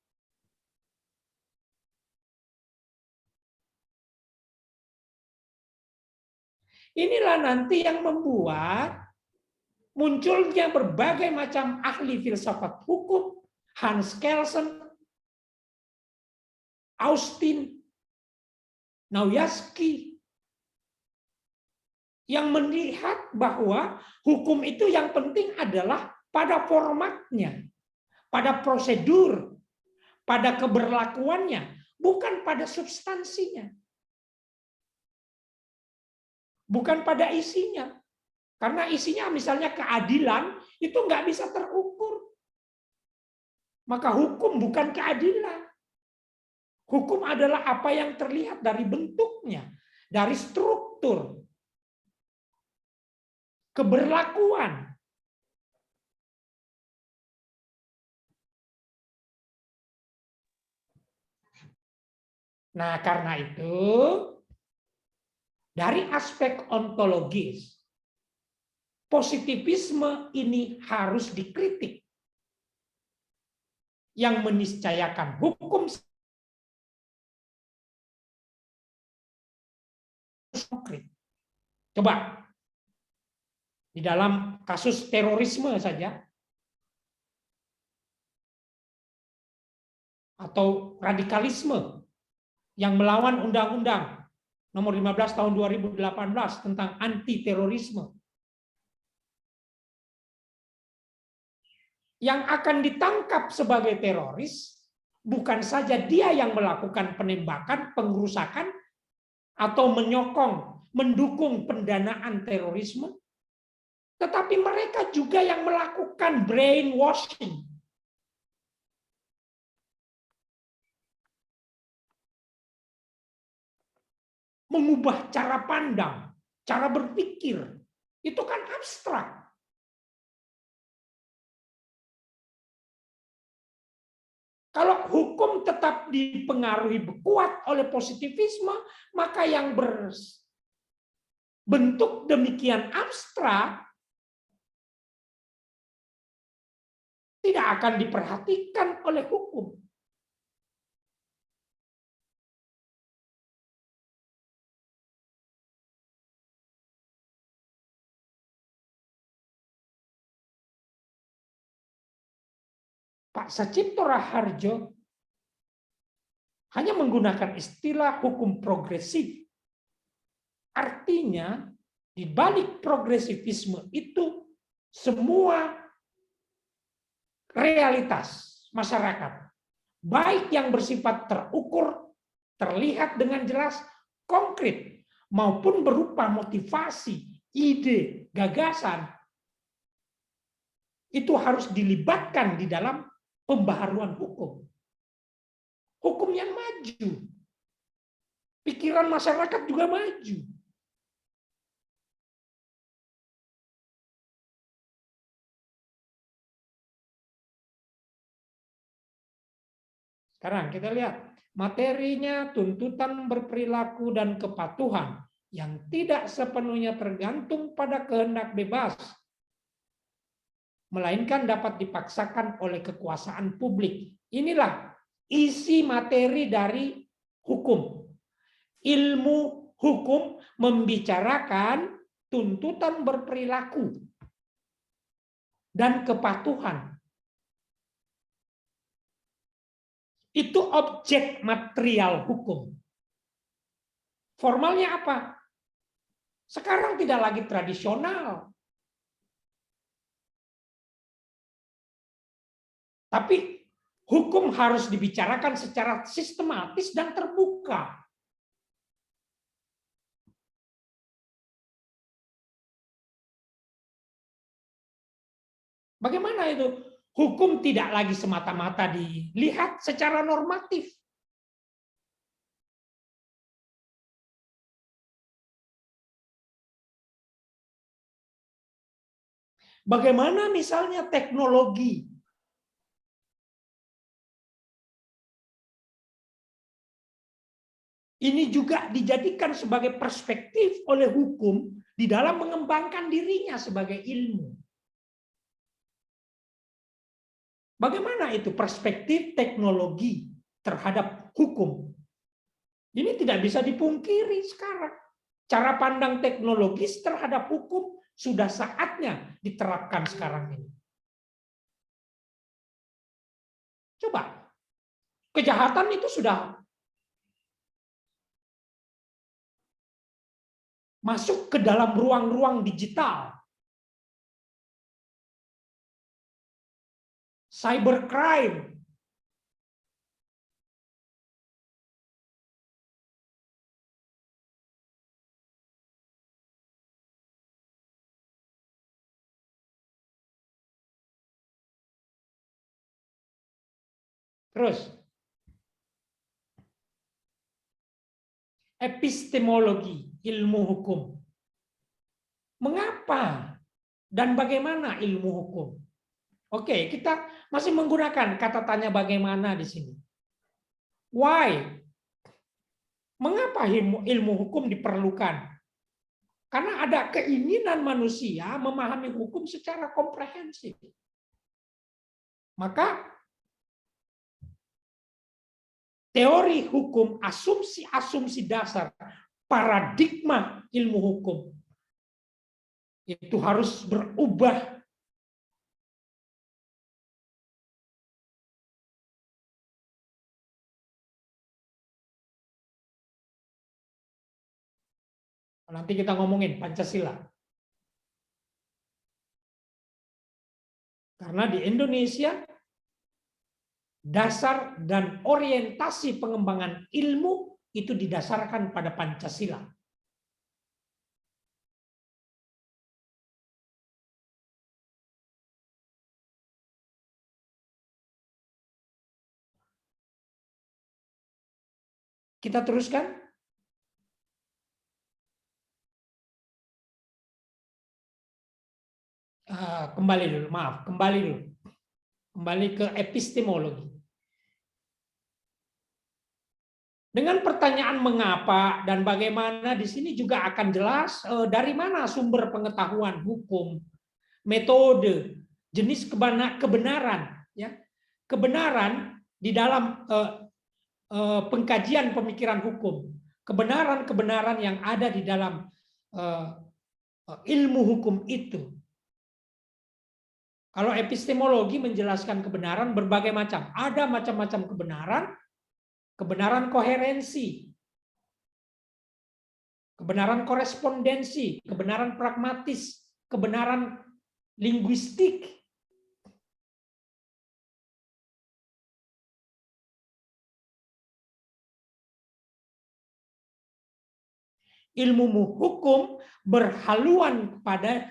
Inilah nanti yang membuat munculnya berbagai macam ahli filsafat hukum, Hans Kelsen, Austin, Nauyaski, yang melihat bahwa hukum itu yang penting adalah pada formatnya, pada prosedur, pada keberlakuannya, bukan pada substansinya. Bukan pada isinya. Karena isinya misalnya keadilan, itu nggak bisa terukur. Maka hukum bukan keadilan. Hukum adalah apa yang terlihat dari bentuknya, dari struktur, keberlakuan. Nah, karena itu, dari aspek ontologis, positivisme ini harus dikritik. Yang meniscayakan hukum konkret. Coba, di dalam kasus terorisme saja, atau radikalisme yang melawan Undang-Undang Nomor 15 Tahun 2018 tentang anti terorisme. Yang akan ditangkap sebagai teroris bukan saja dia yang melakukan penembakan, pengerusakan, atau menyokong, mendukung pendanaan terorisme, tetapi mereka juga yang melakukan brainwashing. Mengubah cara pandang, cara berpikir. Itu kan abstrak. Kalau hukum tetap dipengaruhi kuat oleh positivisme, maka yang berbentuk demikian abstrak tidak akan diperhatikan oleh hukum. Pak Sacipto Raharjo hanya menggunakan istilah hukum progresif. Artinya, di balik progresivisme itu semua realitas masyarakat, baik yang bersifat terukur, terlihat dengan jelas, konkret, maupun berupa motivasi, ide, gagasan, itu harus dilibatkan di dalam pembaharuan hukum. Hukum yang maju. Pikiran masyarakat juga maju. Sekarang kita lihat materinya tuntutan berperilaku dan kepatuhan yang tidak sepenuhnya tergantung pada kehendak bebas, melainkan dapat dipaksakan oleh kekuasaan publik. Inilah isi materi dari hukum. Ilmu hukum membicarakan tuntutan berperilaku dan kepatuhan. Itu objek material hukum. Formalnya apa? Sekarang tidak lagi tradisional. Tapi hukum harus dibicarakan secara sistematis dan terbuka. Bagaimana itu? Hukum tidak lagi semata-mata dilihat secara normatif. Bagaimana misalnya teknologi? Ini juga dijadikan sebagai perspektif oleh hukum di dalam mengembangkan dirinya sebagai ilmu. Bagaimana itu perspektif teknologi terhadap hukum? Ini tidak bisa dipungkiri sekarang. Cara pandang teknologis terhadap hukum sudah saatnya diterapkan sekarang ini. Coba, kejahatan itu sudah masuk ke dalam ruang-ruang digital. Cybercrime. Terus, epistemologi, ilmu hukum. Mengapa dan bagaimana ilmu hukum? Oke, kita masih menggunakan kata tanya bagaimana di sini. Why? Mengapa ilmu hukum diperlukan? Karena ada keinginan manusia memahami hukum secara komprehensif. Maka teori hukum, asumsi-asumsi dasar, paradigma ilmu hukum itu harus berubah. Nanti kita ngomongin Pancasila. Karena di Indonesia dasar dan orientasi pengembangan ilmu itu didasarkan pada Pancasila. Kita teruskan. Kembali dulu, kembali ke epistemologi. Dengan pertanyaan mengapa dan bagaimana di sini juga akan jelas dari mana sumber pengetahuan hukum, metode, jenis kebenaran, ya. Kebenaran di dalam pengkajian pemikiran hukum, kebenaran-kebenaran yang ada di dalam ilmu hukum itu. Kalau epistemologi menjelaskan kebenaran berbagai macam. Ada macam-macam kebenaran, kebenaran koherensi, kebenaran korespondensi, kebenaran pragmatis, kebenaran linguistik. Ilmu hukum berhaluan pada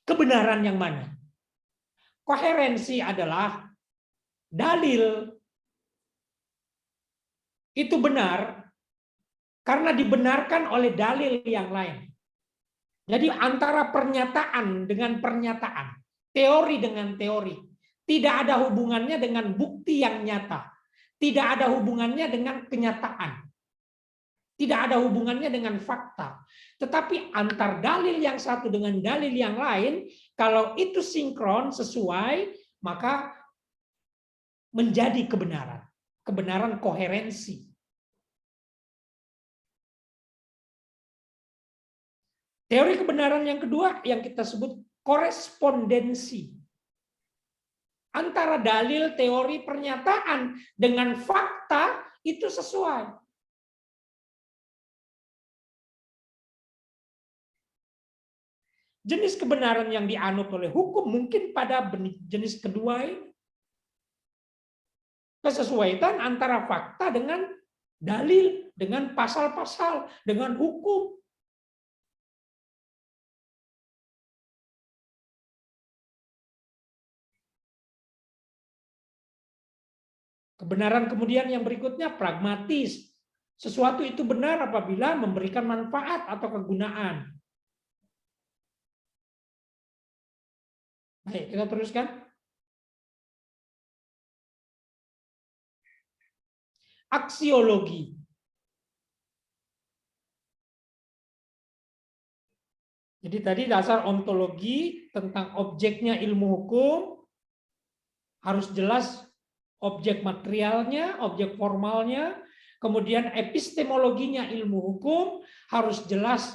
kebenaran yang mana? Koherensi adalah dalil itu benar karena dibenarkan oleh dalil yang lain. Jadi antara pernyataan dengan pernyataan, teori dengan teori, tidak ada hubungannya dengan bukti yang nyata, tidak ada hubungannya dengan kenyataan. Tidak ada hubungannya dengan fakta. Tetapi antar dalil yang satu dengan dalil yang lain, kalau itu sinkron, sesuai, maka menjadi kebenaran. Kebenaran koherensi. Teori kebenaran yang kedua yang kita sebut korespondensi. Antara dalil, teori, pernyataan dengan fakta itu sesuai. Jenis kebenaran yang dianut oleh hukum mungkin pada jenis kedua ini. Kesesuaian antara fakta dengan dalil, dengan pasal-pasal, dengan hukum. Kebenaran kemudian yang berikutnya pragmatis. Sesuatu itu benar apabila memberikan manfaat atau kegunaan. Baik, kita teruskan. Aksiologi. Jadi tadi dasar ontologi tentang objeknya ilmu hukum harus jelas objek materialnya, objek formalnya, kemudian epistemologinya ilmu hukum harus jelas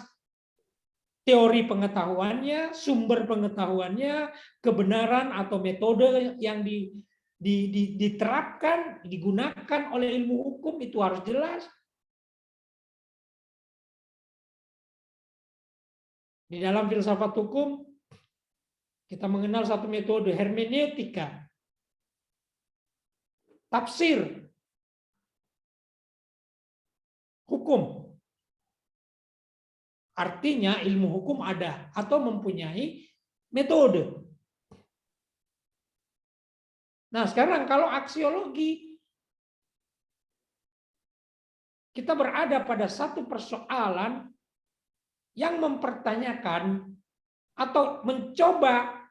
teori pengetahuannya, sumber pengetahuannya, kebenaran atau metode yang diterapkan, digunakan oleh ilmu hukum itu harus jelas. Di dalam filsafat hukum kita mengenal satu metode hermeneutika. Tafsir hukum. Artinya ilmu hukum ada atau mempunyai metode. Nah, sekarang kalau aksiologi kita berada pada satu persoalan yang mempertanyakan atau mencoba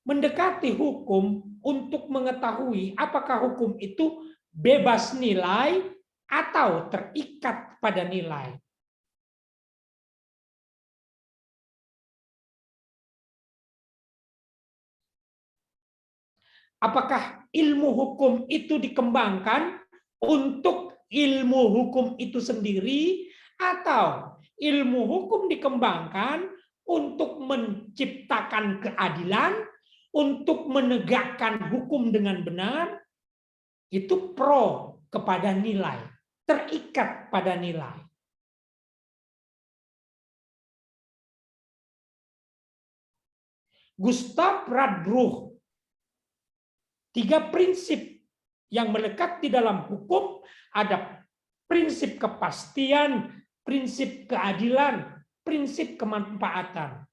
mendekati hukum untuk mengetahui apakah hukum itu bebas nilai atau terikat pada nilai. Apakah ilmu hukum itu dikembangkan untuk ilmu hukum itu sendiri atau ilmu hukum dikembangkan untuk menciptakan keadilan, untuk menegakkan hukum dengan benar, itu pro kepada nilai, terikat pada nilai. Gustav Radbruch, 3 prinsip yang melekat di dalam hukum ada prinsip kepastian, prinsip keadilan, prinsip kemanfaatan.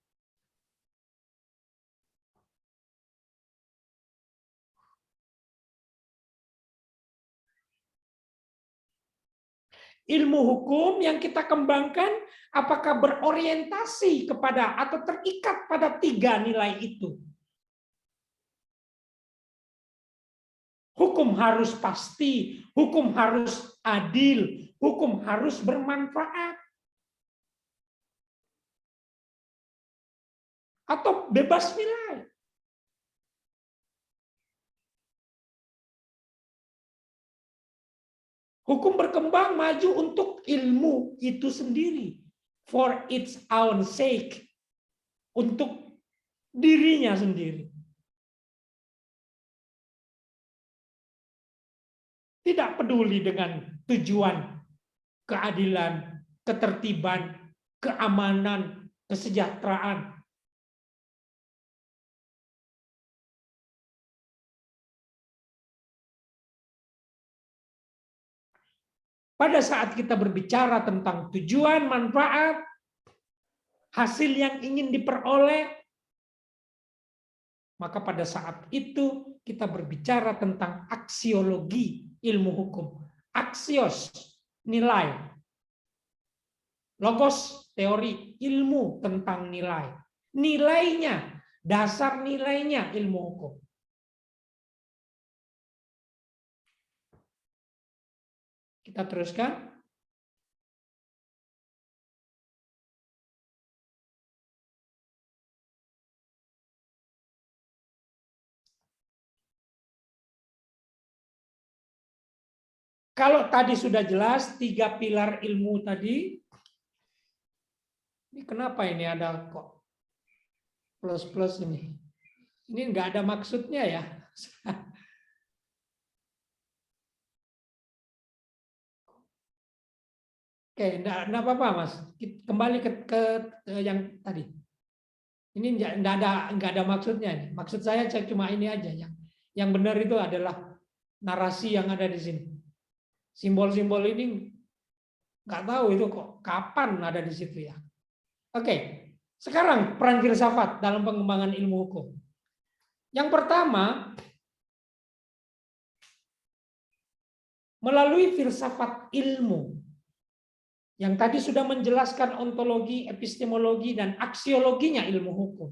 Ilmu hukum yang kita kembangkan apakah berorientasi kepada atau terikat pada 3 nilai itu? Hukum harus pasti, hukum harus adil, hukum harus bermanfaat. Atau bebas nilai. Hukum berkembang maju untuk ilmu itu sendiri. For its own sake. Untuk dirinya sendiri. Tidak peduli dengan tujuan keadilan, ketertiban, keamanan, kesejahteraan. Pada saat kita berbicara tentang tujuan, manfaat, hasil yang ingin diperoleh, maka pada saat itu kita berbicara tentang aksiologi ilmu hukum. Aksios, nilai. Logos, teori, ilmu tentang nilai. Nilainya, dasar nilainya ilmu hukum. Kita teruskan. Kalau tadi sudah jelas 3 pilar ilmu tadi, ini kenapa ini ada kok plus-plus ini? Ini nggak ada maksudnya ya. Oke, enggak apa-apa Mas. Kembali ke yang tadi. Ini enggak ada maksudnya. Maksud saya cuma ini aja. Yang benar itu adalah narasi yang ada di sini. Simbol-simbol ini nggak tahu itu kok kapan ada di situ ya. Oke, sekarang peran filsafat dalam pengembangan ilmu hukum. Yang pertama, melalui filsafat ilmu yang tadi sudah menjelaskan ontologi, epistemologi, dan aksiologinya ilmu hukum.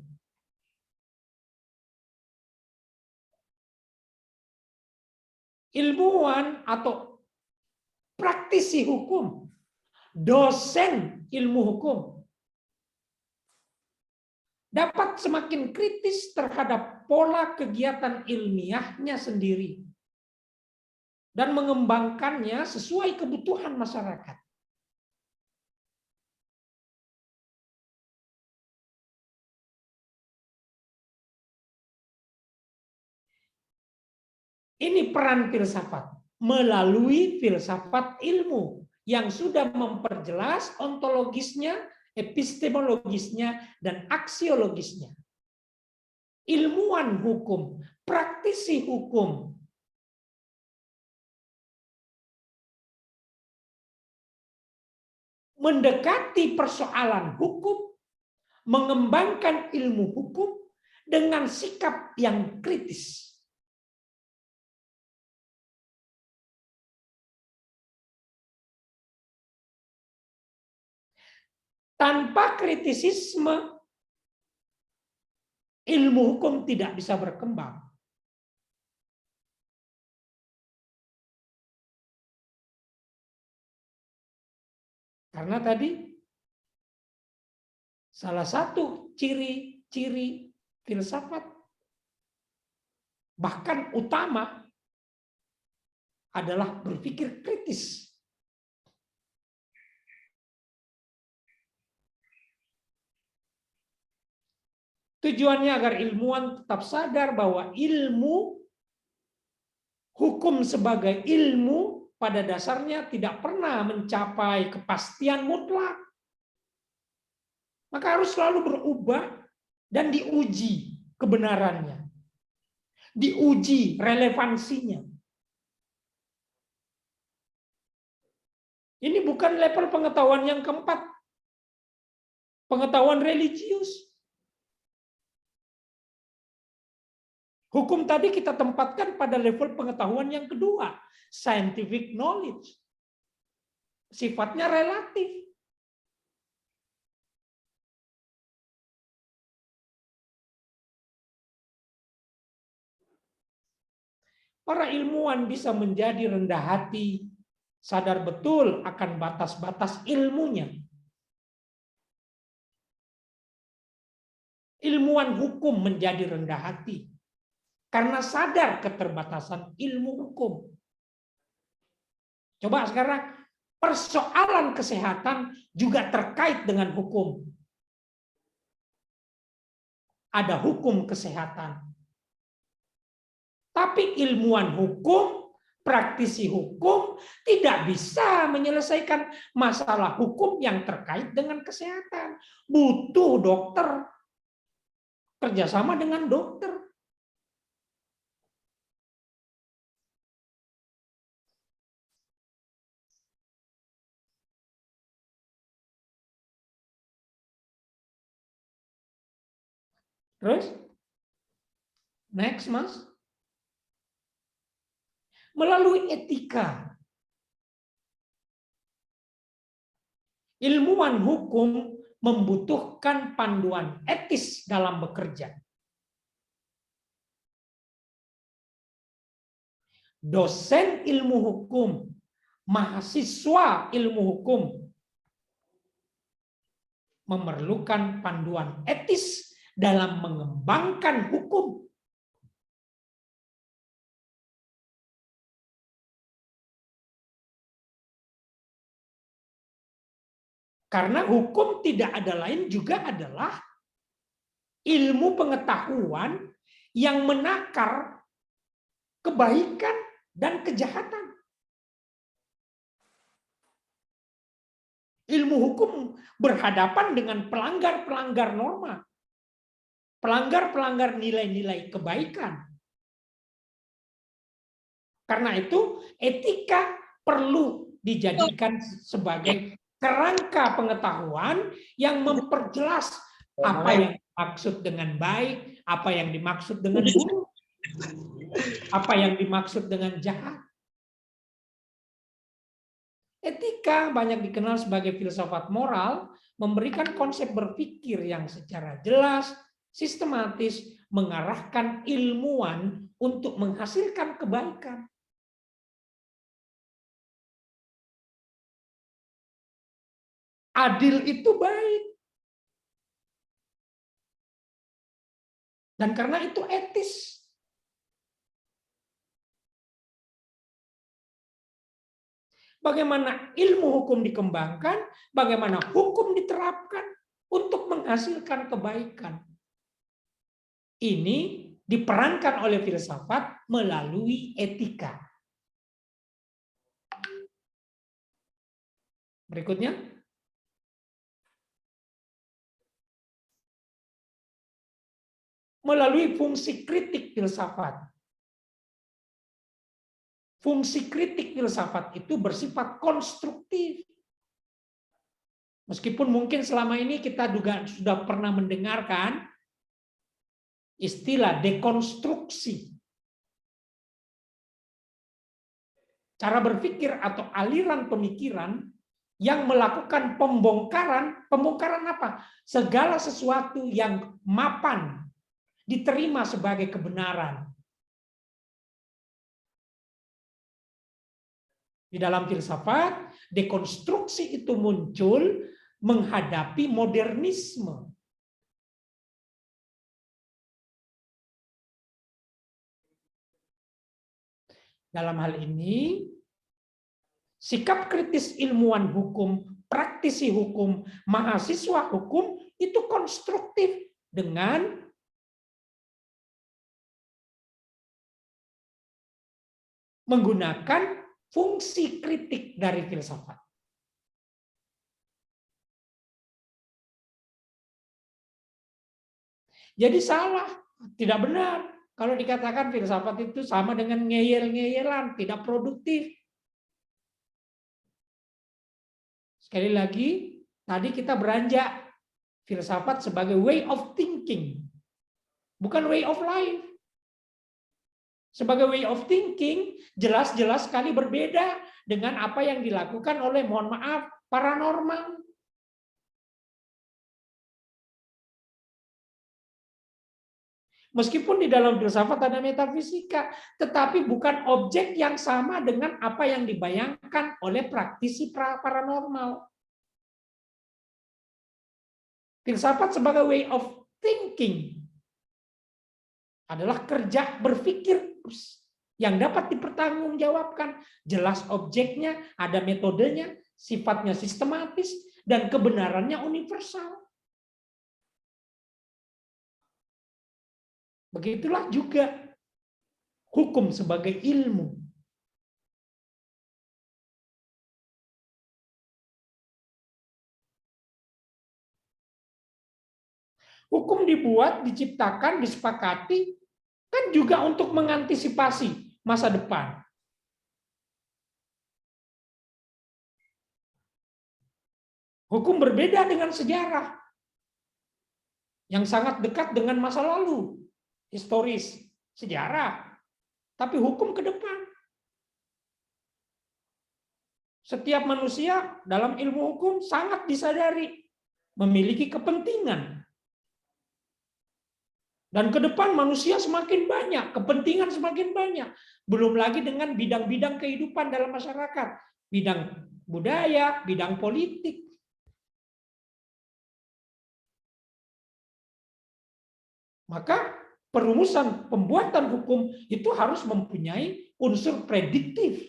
Ilmuwan atau praktisi hukum, dosen ilmu hukum, dapat semakin kritis terhadap pola kegiatan ilmiahnya sendiri dan mengembangkannya sesuai kebutuhan masyarakat. Ini peran filsafat melalui filsafat ilmu yang sudah memperjelas ontologisnya, epistemologisnya, dan aksiologisnya. Ilmuwan hukum, praktisi hukum, mendekati persoalan hukum, mengembangkan ilmu hukum dengan sikap yang kritis. Tanpa kritisisme, ilmu hukum tidak bisa berkembang. Karena tadi salah satu ciri-ciri filsafat bahkan utama adalah berpikir kritis. Tujuannya agar ilmuwan tetap sadar bahwa ilmu hukum sebagai ilmu pada dasarnya tidak pernah mencapai kepastian mutlak. Maka harus selalu berubah dan diuji kebenarannya. Diuji relevansinya. Ini bukan level pengetahuan yang keempat. Pengetahuan religius. Hukum tadi kita tempatkan pada level pengetahuan yang kedua, scientific knowledge. Sifatnya relatif. Para ilmuwan bisa menjadi rendah hati, sadar betul akan batas-batas ilmunya. Ilmuwan hukum menjadi rendah hati karena sadar keterbatasan ilmu hukum. Coba sekarang, persoalan kesehatan juga terkait dengan hukum. Ada hukum kesehatan. Tapi ilmuwan hukum, praktisi hukum tidak bisa menyelesaikan masalah hukum yang terkait dengan kesehatan. Butuh dokter, kerjasama dengan dokter. Terus, next Mas. Melalui etika, ilmuwan hukum membutuhkan panduan etis dalam bekerja. Dosen ilmu hukum, mahasiswa ilmu hukum memerlukan panduan etis dalam mengembangkan hukum. Karena hukum tidak ada lain juga adalah ilmu pengetahuan yang menakar kebaikan dan kejahatan. Ilmu hukum berhadapan dengan pelanggar-pelanggar norma, pelanggar-pelanggar nilai-nilai kebaikan. Karena itu etika perlu dijadikan sebagai kerangka pengetahuan yang memperjelas apa yang dimaksud dengan baik, apa yang dimaksud dengan buruk, apa yang dimaksud dengan jahat. Etika banyak dikenal sebagai filsafat moral, memberikan konsep berpikir yang secara jelas, sistematis, mengarahkan ilmuwan untuk menghasilkan kebaikan. Adil itu baik. Dan karena itu etis. Bagaimana ilmu hukum dikembangkan, bagaimana hukum diterapkan untuk menghasilkan kebaikan. Ini diperankan oleh filsafat melalui etika. Berikutnya. Melalui fungsi kritik filsafat. Fungsi kritik filsafat itu bersifat konstruktif. Meskipun mungkin selama ini kita juga sudah pernah mendengarkan istilah dekonstruksi. Cara berpikir atau aliran pemikiran yang melakukan pembongkaran. Pembongkaran apa? Segala sesuatu yang mapan, diterima sebagai kebenaran. Di dalam filsafat, dekonstruksi itu muncul menghadapi modernisme. Dalam hal ini, sikap kritis ilmuwan hukum, praktisi hukum, mahasiswa hukum itu konstruktif dengan menggunakan fungsi kritik dari filsafat. Jadi salah, tidak benar kalau dikatakan filsafat itu sama dengan ngeyel-ngeyelan, tidak produktif. Sekali lagi, tadi kita beranjak filsafat sebagai way of thinking, bukan way of life. Sebagai way of thinking, jelas-jelas sekali berbeda dengan apa yang dilakukan oleh, mohon maaf, paranormal. Meskipun di dalam filsafat ada metafisika, tetapi bukan objek yang sama dengan apa yang dibayangkan oleh praktisi paranormal. Filsafat sebagai way of thinking adalah kerja berpikir yang dapat dipertanggungjawabkan. Jelas objeknya, ada metodenya, sifatnya sistematis, dan kebenarannya universal. Begitulah juga hukum sebagai ilmu. Hukum dibuat, diciptakan, disepakati, kan juga untuk mengantisipasi masa depan. Hukum berbeda dengan sejarah yang sangat dekat dengan masa lalu, historis, sejarah, tapi hukum ke depan. Setiap manusia dalam ilmu hukum sangat disadari memiliki kepentingan. Dan ke depan manusia semakin banyak, kepentingan semakin banyak. Belum lagi dengan bidang-bidang kehidupan dalam masyarakat. Bidang budaya, bidang politik. Maka perumusan pembuatan hukum itu harus mempunyai unsur prediktif.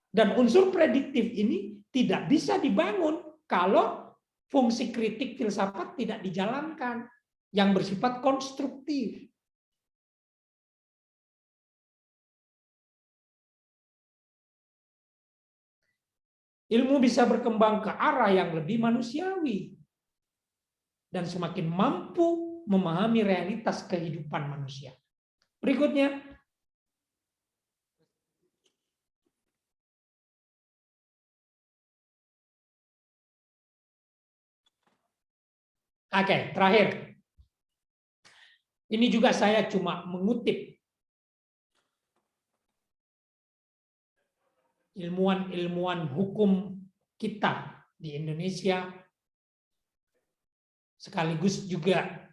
Dan unsur prediktif ini tidak bisa dibangun kalau fungsi kritik filsafat tidak dijalankan yang bersifat konstruktif. Ilmu bisa berkembang ke arah yang lebih manusiawi dan semakin mampu memahami realitas kehidupan manusia. Berikutnya, oke, terakhir. Ini juga saya cuma mengutip ilmuwan-ilmuwan hukum kita di Indonesia, sekaligus juga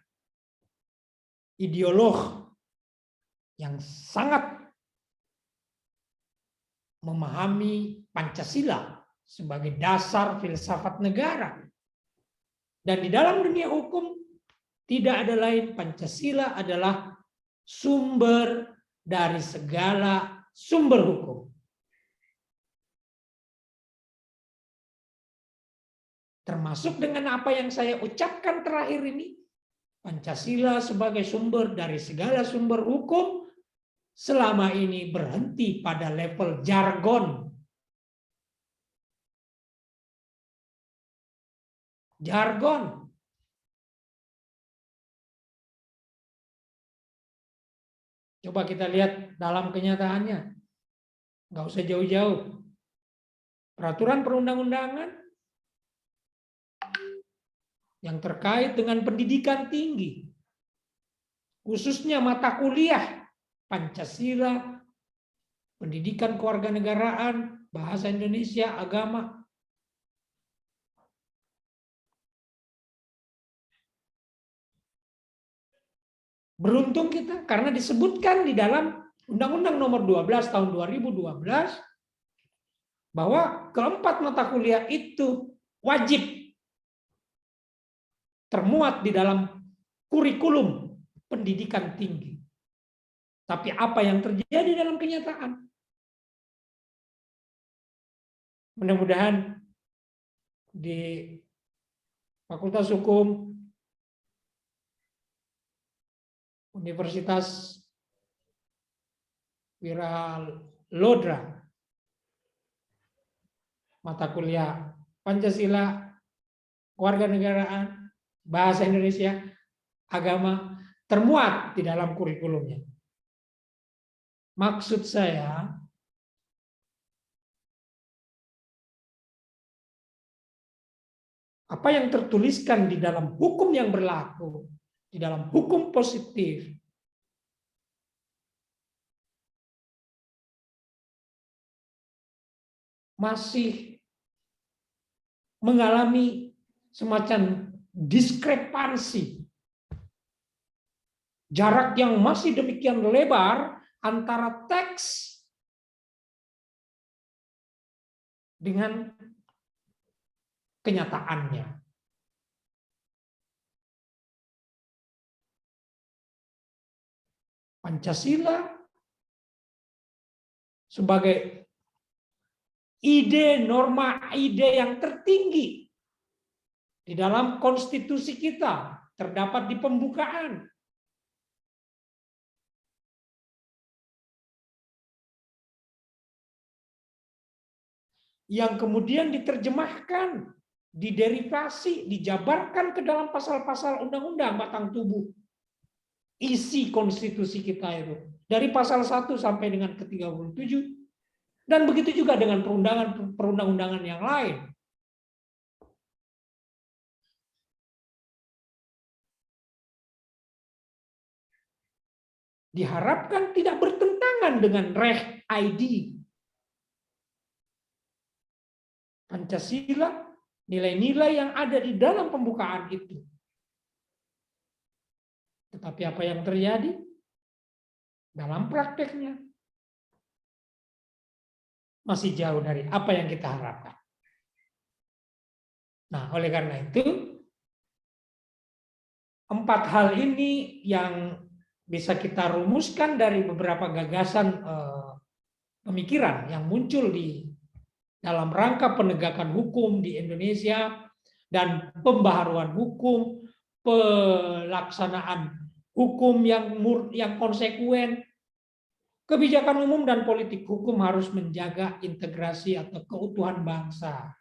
ideolog yang sangat memahami Pancasila sebagai dasar filsafat negara. Dan di dalam dunia hukum tidak ada lain, Pancasila adalah sumber dari segala sumber hukum. Termasuk dengan apa yang saya ucapkan terakhir ini, Pancasila sebagai sumber dari segala sumber hukum selama ini berhenti pada level jargon. Jargon. Coba kita lihat dalam kenyataannya. Nggak usah jauh-jauh. Peraturan perundang-undangan yang terkait dengan pendidikan tinggi, khususnya mata kuliah Pancasila, pendidikan kewarganegaraan, bahasa Indonesia, agama. Beruntung kita karena disebutkan di dalam Undang-Undang Nomor 12 Tahun 2012 bahwa keempat mata kuliah itu wajib termuat di dalam kurikulum pendidikan tinggi. Tapi apa yang terjadi dalam kenyataan? Mudah-mudahan di Fakultas Hukum Universitas Wiralodra, mata kuliah Pancasila, kewarganegaraan, bahasa Indonesia, agama termuat di dalam kurikulumnya. Maksud saya, apa yang tertuliskan di dalam hukum yang berlaku, di dalam hukum positif, masih mengalami semacam diskrepansi, jarak yang masih demikian lebar antara teks dengan kenyataannya. Pancasila sebagai ide, norma ide yang tertinggi di dalam konstitusi kita, terdapat di pembukaan. Yang kemudian diterjemahkan, diderivasi, dijabarkan ke dalam pasal-pasal undang-undang batang tubuh. Isi konstitusi kita itu. Dari pasal 1 sampai dengan ke-37. Dan begitu juga dengan perundang-undangan yang lain. Diharapkan tidak bertentangan dengan Reh ID. Pancasila, nilai-nilai yang ada di dalam pembukaan itu. Tetapi apa yang terjadi dalam prakteknya masih jauh dari apa yang kita harapkan. Nah, oleh karena itu, 4 hal ini yang bisa kita rumuskan dari beberapa gagasan pemikiran yang muncul di dalam rangka penegakan hukum di Indonesia dan pembaharuan hukum, pelaksanaan hukum yang konsekuen. Kebijakan umum dan politik hukum harus menjaga integrasi atau keutuhan bangsa.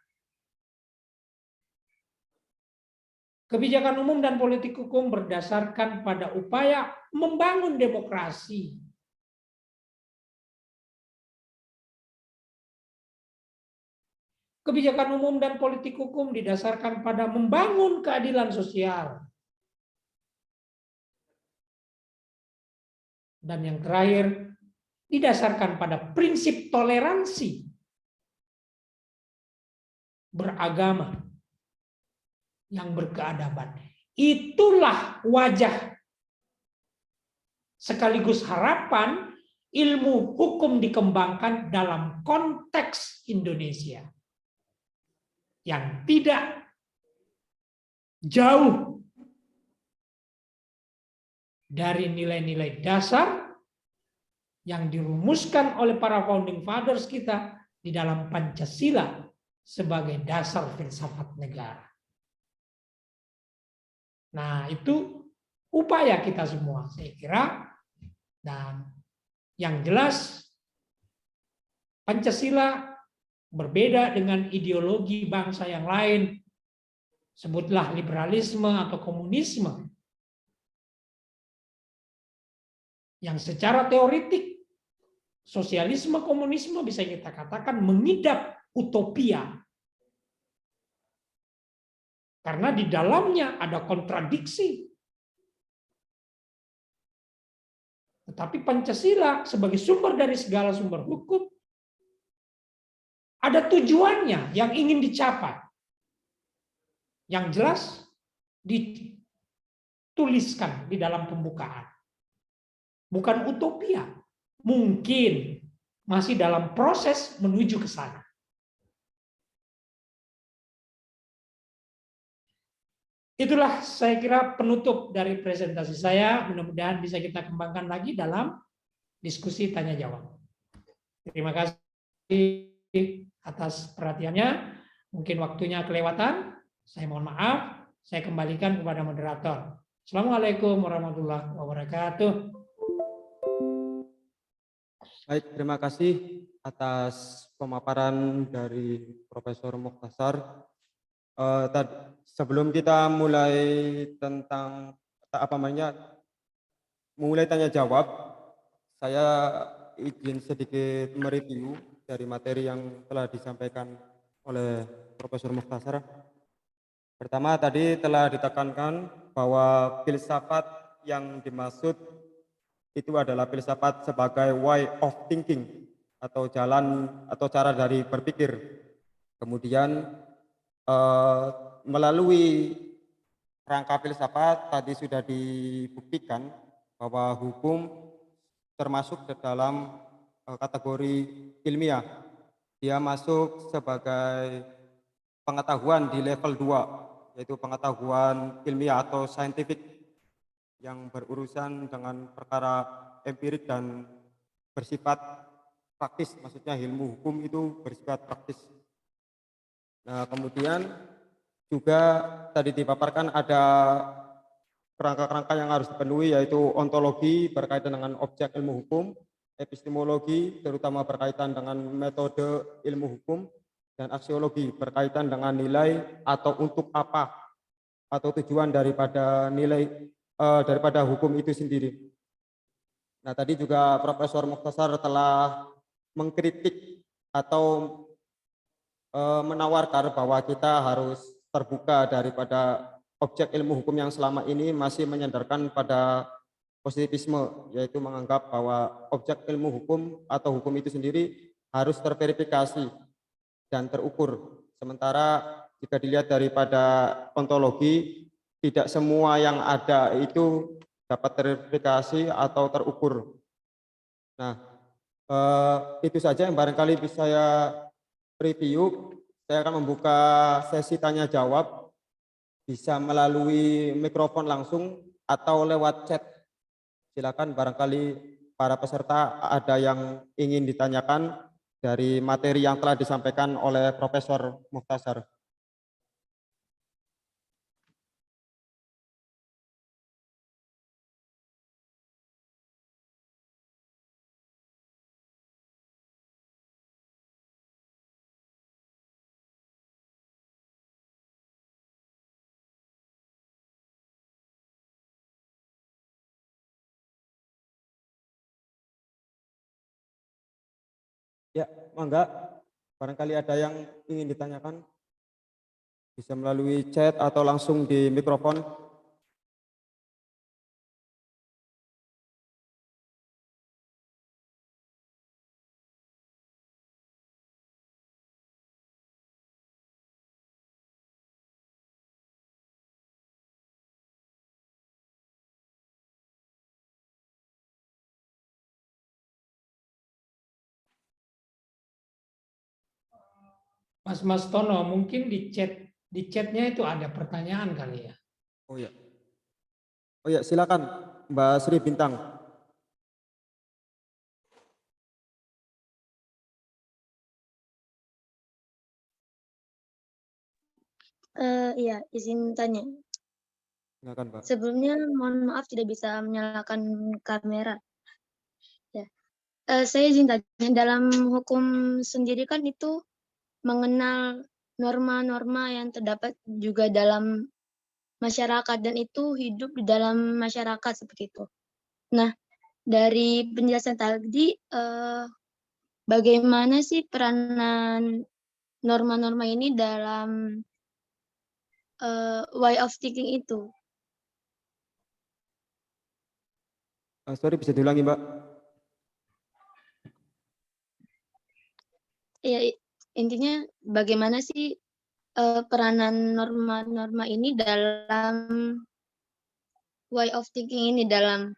Kebijakan umum dan politik hukum berdasarkan pada upaya membangun demokrasi. Kebijakan umum dan politik hukum didasarkan pada membangun keadilan sosial. Dan yang terakhir, didasarkan pada prinsip toleransi beragama yang berkeadaban. Itulah wajah sekaligus harapan ilmu hukum dikembangkan dalam konteks Indonesia yang tidak jauh dari nilai-nilai dasar yang dirumuskan oleh para founding fathers kita di dalam Pancasila sebagai dasar filsafat negara. Nah, itu upaya kita semua, saya kira. Dan yang jelas, Pancasila berbeda dengan ideologi bangsa yang lain, sebutlah liberalisme atau komunisme, yang secara teoritik sosialisme komunisme bisa kita katakan mengidap utopia. Karena di dalamnya ada kontradiksi. Tetapi Pancasila sebagai sumber dari segala sumber hukum ada tujuannya yang ingin dicapai. Yang jelas dituliskan di dalam pembukaan. Bukan utopia. Mungkin masih dalam proses menuju ke sana. Itulah saya kira penutup dari presentasi saya. Mudah-mudahan bisa kita kembangkan lagi dalam diskusi tanya jawab. Terima kasih atas perhatiannya. Mungkin waktunya kelewatan. Saya mohon maaf. Saya kembalikan kepada moderator. Assalamualaikum warahmatullahi wabarakatuh. Baik, terima kasih atas pemaparan dari Profesor Mokhtasar. Sebelum kita mulai tentang mulai tanya jawab, saya izin sedikit mereview dari materi yang telah disampaikan oleh Profesor Mokhtasar. Pertama, tadi telah ditekankan bahwa filsafat yang dimaksud itu adalah filsafat sebagai way of thinking atau jalan atau cara dari berpikir. Kemudian melalui rangka filsafat tadi sudah dibuktikan bahwa hukum termasuk ke dalam kategori ilmiah. Dia masuk sebagai pengetahuan di level 2, yaitu pengetahuan ilmiah atau scientific yang berurusan dengan perkara empirik dan bersifat praktis, maksudnya ilmu hukum itu bersifat praktis. Nah, kemudian juga tadi dipaparkan ada kerangka-kerangka yang harus dipenuhi, yaitu ontologi berkaitan dengan objek ilmu hukum, epistemologi terutama berkaitan dengan metode ilmu hukum, dan aksiologi berkaitan dengan nilai atau untuk apa atau tujuan daripada daripada hukum itu sendiri. Nah, tadi juga Profesor Mokhtasar telah mengkritik atau menawarkan bahwa kita harus terbuka daripada objek ilmu hukum yang selama ini masih menyandarkan pada positivisme, yaitu menganggap bahwa objek ilmu hukum atau hukum itu sendiri harus terverifikasi dan terukur. Sementara jika dilihat daripada ontologi, tidak semua yang ada itu dapat terverifikasi atau terukur. Nah, itu saja yang barangkali bisa saya review. Saya akan membuka sesi tanya jawab, bisa melalui mikrofon langsung atau lewat chat. Silakan, barangkali para peserta ada yang ingin ditanyakan, dari materi yang telah disampaikan oleh Profesor Mukhtasar. Ya, mangga. Barangkali ada yang ingin ditanyakan, bisa melalui chat atau langsung di mikrofon. Mas Tono, mungkin di chatnya itu ada pertanyaan kali ya. Oh ya. Oh ya, silakan Mbak Sri Bintang. Iya, izin tanya. Silakan, Mbak. Sebelumnya mohon maaf tidak bisa menyalakan kamera. Ya. Saya izin tanya, dalam hukum sendiri kan itu mengenal norma-norma yang terdapat juga dalam masyarakat dan itu hidup di dalam masyarakat seperti itu. Nah, dari penjelasan tadi, bagaimana sih peranan norma-norma ini dalam way of thinking itu? Sorry, bisa diulangi, Mbak? Ya, intinya bagaimana sih peranan norma-norma ini dalam way of thinking ini, dalam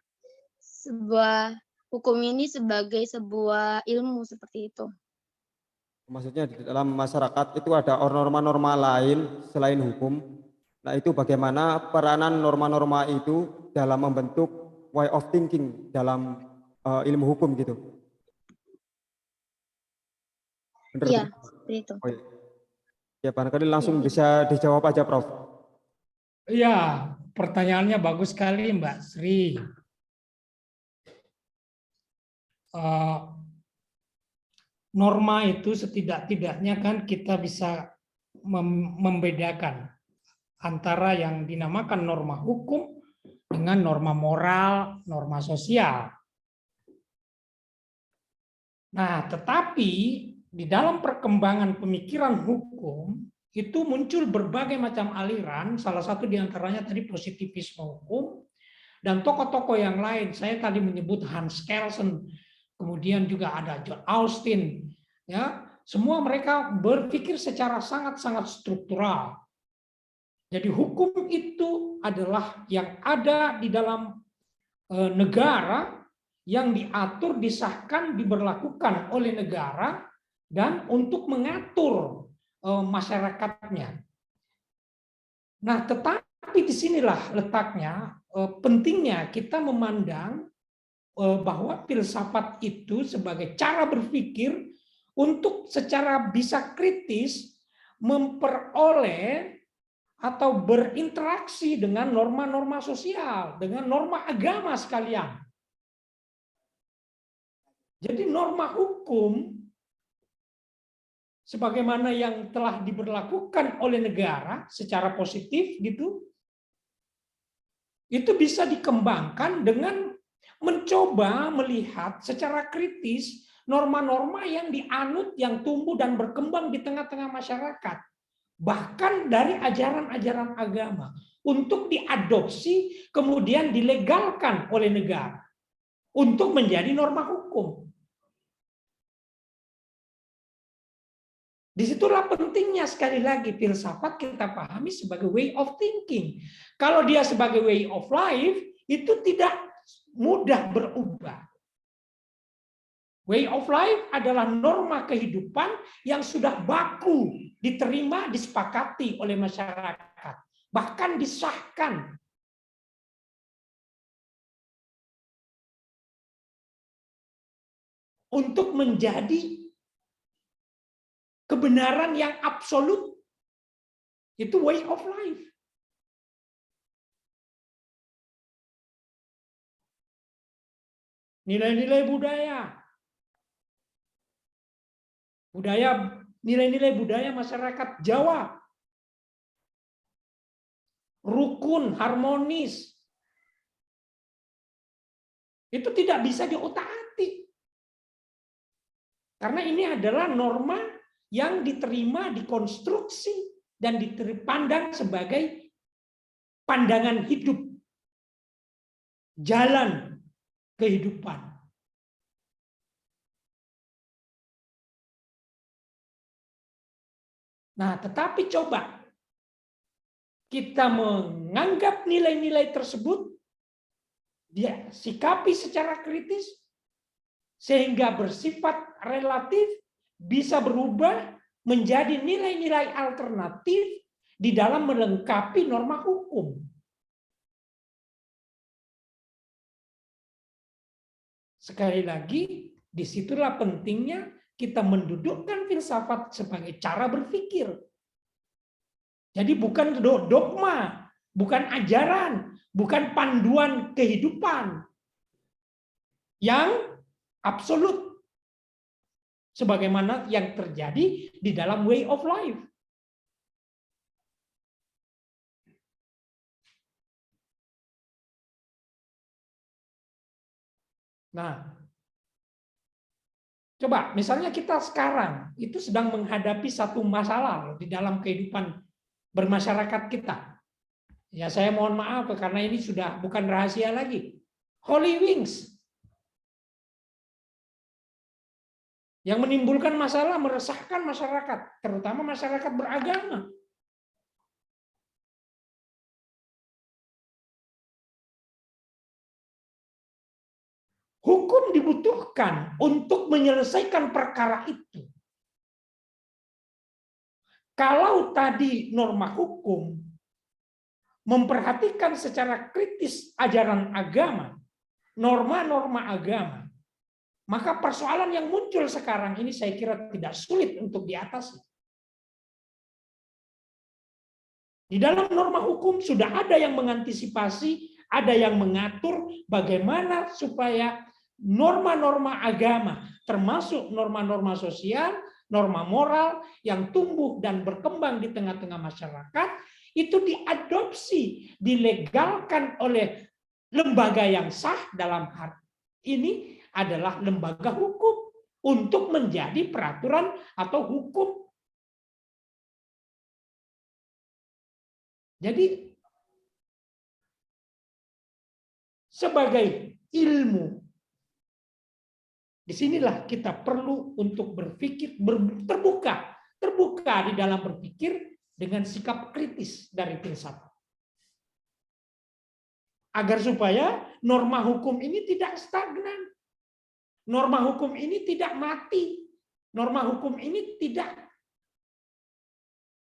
sebuah hukum ini sebagai sebuah ilmu seperti itu. Maksudnya di dalam masyarakat itu ada norma-norma lain selain hukum. Nah, itu bagaimana peranan norma-norma itu dalam membentuk way of thinking dalam ilmu hukum gitu. Benar Iya, begitu? seperti itu. Oh, iya. Ya, barangkali langsung Ya. bisa dijawab aja, Prof. Iya, pertanyaannya bagus sekali Mbak Sri. Norma itu setidak-tidaknya kan kita bisa membedakan antara yang dinamakan norma hukum dengan norma moral, norma sosial. Nah, tetapi di dalam perkembangan pemikiran hukum itu muncul berbagai macam aliran, salah satu diantaranya tadi positivisme hukum, dan tokoh-tokoh yang lain. Saya tadi menyebut Hans Kelsen, kemudian juga ada John Austin, ya, semua mereka berpikir secara sangat-sangat struktural. Jadi hukum itu adalah yang ada di dalam negara, yang diatur, disahkan, diberlakukan oleh negara dan untuk mengatur masyarakatnya. Nah, tetapi disinilah letaknya pentingnya kita memandang bahwa filsafat itu sebagai cara berpikir untuk secara bisa kritis memperoleh atau berinteraksi dengan norma-norma sosial, dengan norma agama sekalian. Jadi norma hukum sebagaimana yang telah diberlakukan oleh negara secara positif gitu, itu bisa dikembangkan dengan mencoba melihat secara kritis norma-norma yang dianut, yang tumbuh dan berkembang di tengah-tengah masyarakat, bahkan dari ajaran-ajaran agama, untuk diadopsi kemudian dilegalkan oleh negara untuk menjadi norma hukum. Disitulah pentingnya sekali lagi filsafat kita pahami sebagai way of thinking. Kalau dia sebagai way of life, itu tidak mudah berubah. Way of life adalah norma kehidupan yang sudah baku, diterima, disepakati oleh masyarakat, bahkan disahkan. Untuk menjadi kebenaran yang absolut. Itu way of life. Nilai-nilai budaya. Nilai-nilai budaya masyarakat Jawa. Rukun, harmonis. Itu tidak bisa diutak-atik. Karena ini adalah norma yang diterima, dikonstruksi, dan dipandang sebagai pandangan hidup. Jalan kehidupan. Nah, tetapi coba kita menganggap nilai-nilai tersebut, dia sikapi secara kritis, sehingga bersifat relatif, bisa berubah menjadi nilai-nilai alternatif di dalam melengkapi norma hukum. Sekali lagi, disitulah pentingnya kita mendudukkan filsafat sebagai cara berpikir. Jadi bukan dogma, bukan ajaran, bukan panduan kehidupan yang absolut. Sebagaimana yang terjadi di dalam way of life. Nah, coba misalnya kita sekarang itu sedang menghadapi satu masalah di dalam kehidupan bermasyarakat kita. Ya, saya mohon maaf karena ini sudah bukan rahasia lagi. Holy Wings yang menimbulkan masalah, meresahkan masyarakat, terutama masyarakat beragama. Hukum dibutuhkan untuk menyelesaikan perkara itu. Kalau tadi norma hukum memperhatikan secara kritis ajaran agama, norma-norma agama, maka persoalan yang muncul sekarang ini saya kira tidak sulit untuk diatasi. Di dalam norma hukum sudah ada yang mengantisipasi, ada yang mengatur bagaimana supaya norma-norma agama, termasuk norma-norma sosial, norma moral yang tumbuh dan berkembang di tengah-tengah masyarakat, itu diadopsi, dilegalkan oleh lembaga yang sah dalam hal ini adalah lembaga hukum untuk menjadi peraturan atau hukum. Jadi sebagai ilmu, disinilah kita perlu untuk berpikir terbuka di dalam berpikir dengan sikap kritis dari filsafat. Agar supaya norma hukum ini tidak stagnan. Norma hukum ini tidak mati. Norma hukum ini tidak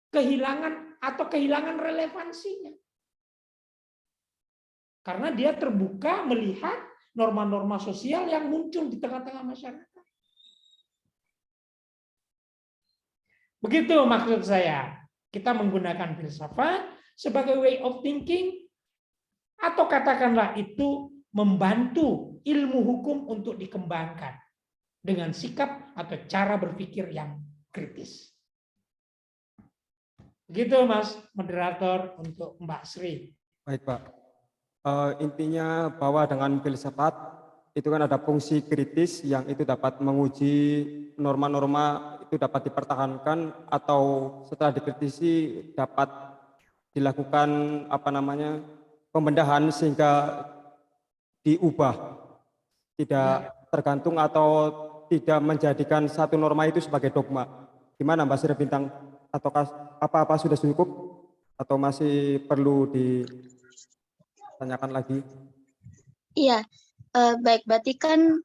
kehilangan relevansinya. Karena dia terbuka melihat norma-norma sosial yang muncul di tengah-tengah masyarakat. Begitu maksud saya. Kita menggunakan filsafat sebagai way of thinking, atau katakanlah itu membantu ilmu hukum untuk dikembangkan dengan sikap atau cara berpikir yang kritis. Begitu Mas Moderator untuk Mbak Sri. Baik Pak. Intinya bahwa dengan filsafat itu kan ada fungsi kritis yang itu dapat menguji norma-norma itu dapat dipertahankan atau setelah dikritisi dapat dilakukan pembedahan sehingga diubah, tidak tergantung atau tidak menjadikan satu norma itu sebagai dogma. Gimana Mbak Sri Bintang? Ataukah apa-apa sudah cukup atau masih perlu ditanyakan lagi? Iya, baik. Berarti kan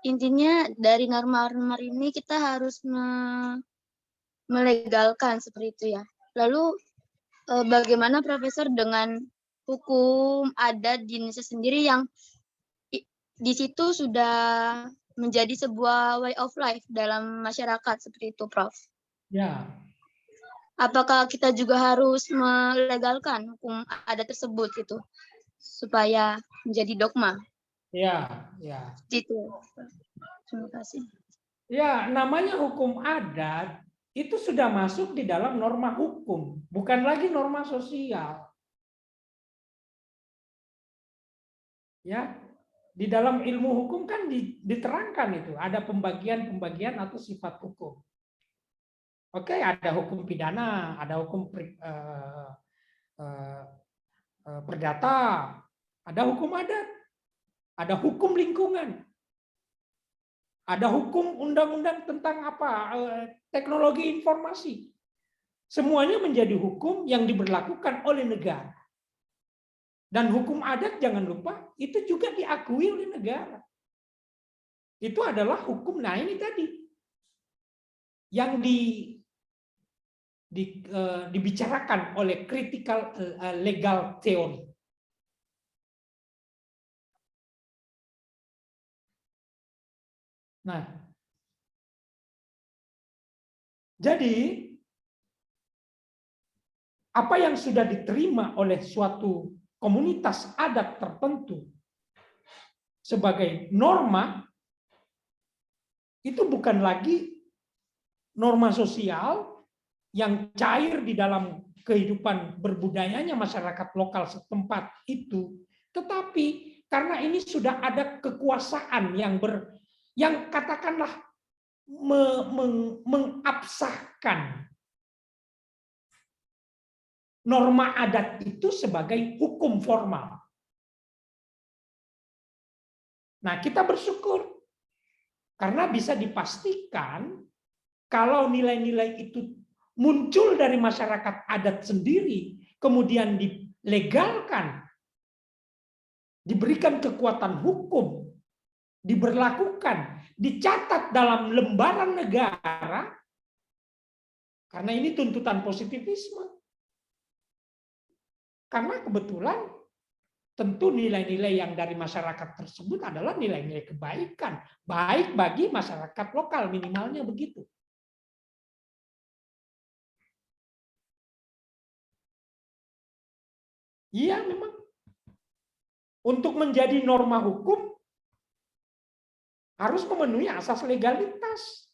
intinya dari norma-norma ini kita harus melegalkan seperti itu ya. Lalu bagaimana Profesor dengan hukum adat di Indonesia sendiri yang di situ sudah menjadi sebuah way of life dalam masyarakat seperti itu, Prof? Ya, Apakah kita juga harus melegalkan hukum adat tersebut gitu supaya menjadi dogma? ya, ya. Itu. Terima kasih. Ya, namanya hukum adat itu sudah masuk di dalam norma hukum, bukan lagi norma sosial. Ya, di dalam ilmu hukum kan diterangkan itu ada pembagian-pembagian atau sifat hukum. Oke, ada hukum pidana, ada hukum perdata, ada hukum adat, ada hukum lingkungan, ada hukum undang-undang tentang apa teknologi informasi. Semuanya menjadi hukum yang diberlakukan oleh negara. Dan hukum adat jangan lupa itu juga diakui oleh negara. Itu adalah hukum. Nah ini tadi yang dibicarakan oleh critical legal theory. Nah, jadi apa yang sudah diterima oleh suatu komunitas adat tertentu sebagai norma itu bukan lagi norma sosial yang cair di dalam kehidupan berbudayanya masyarakat lokal setempat itu, tetapi karena ini sudah ada kekuasaan yang katakanlah mengabsahkan norma adat itu sebagai hukum formal. Nah, kita bersyukur karena bisa dipastikan kalau nilai-nilai itu muncul dari masyarakat adat sendiri, kemudian dilegalkan, diberikan kekuatan hukum, diberlakukan, dicatat dalam lembaran negara, karena ini tuntutan positivisme. Karena kebetulan tentu nilai-nilai yang dari masyarakat tersebut adalah nilai-nilai kebaikan, baik bagi masyarakat lokal, minimalnya begitu. Iya, memang. Untuk menjadi norma hukum harus memenuhi asas legalitas.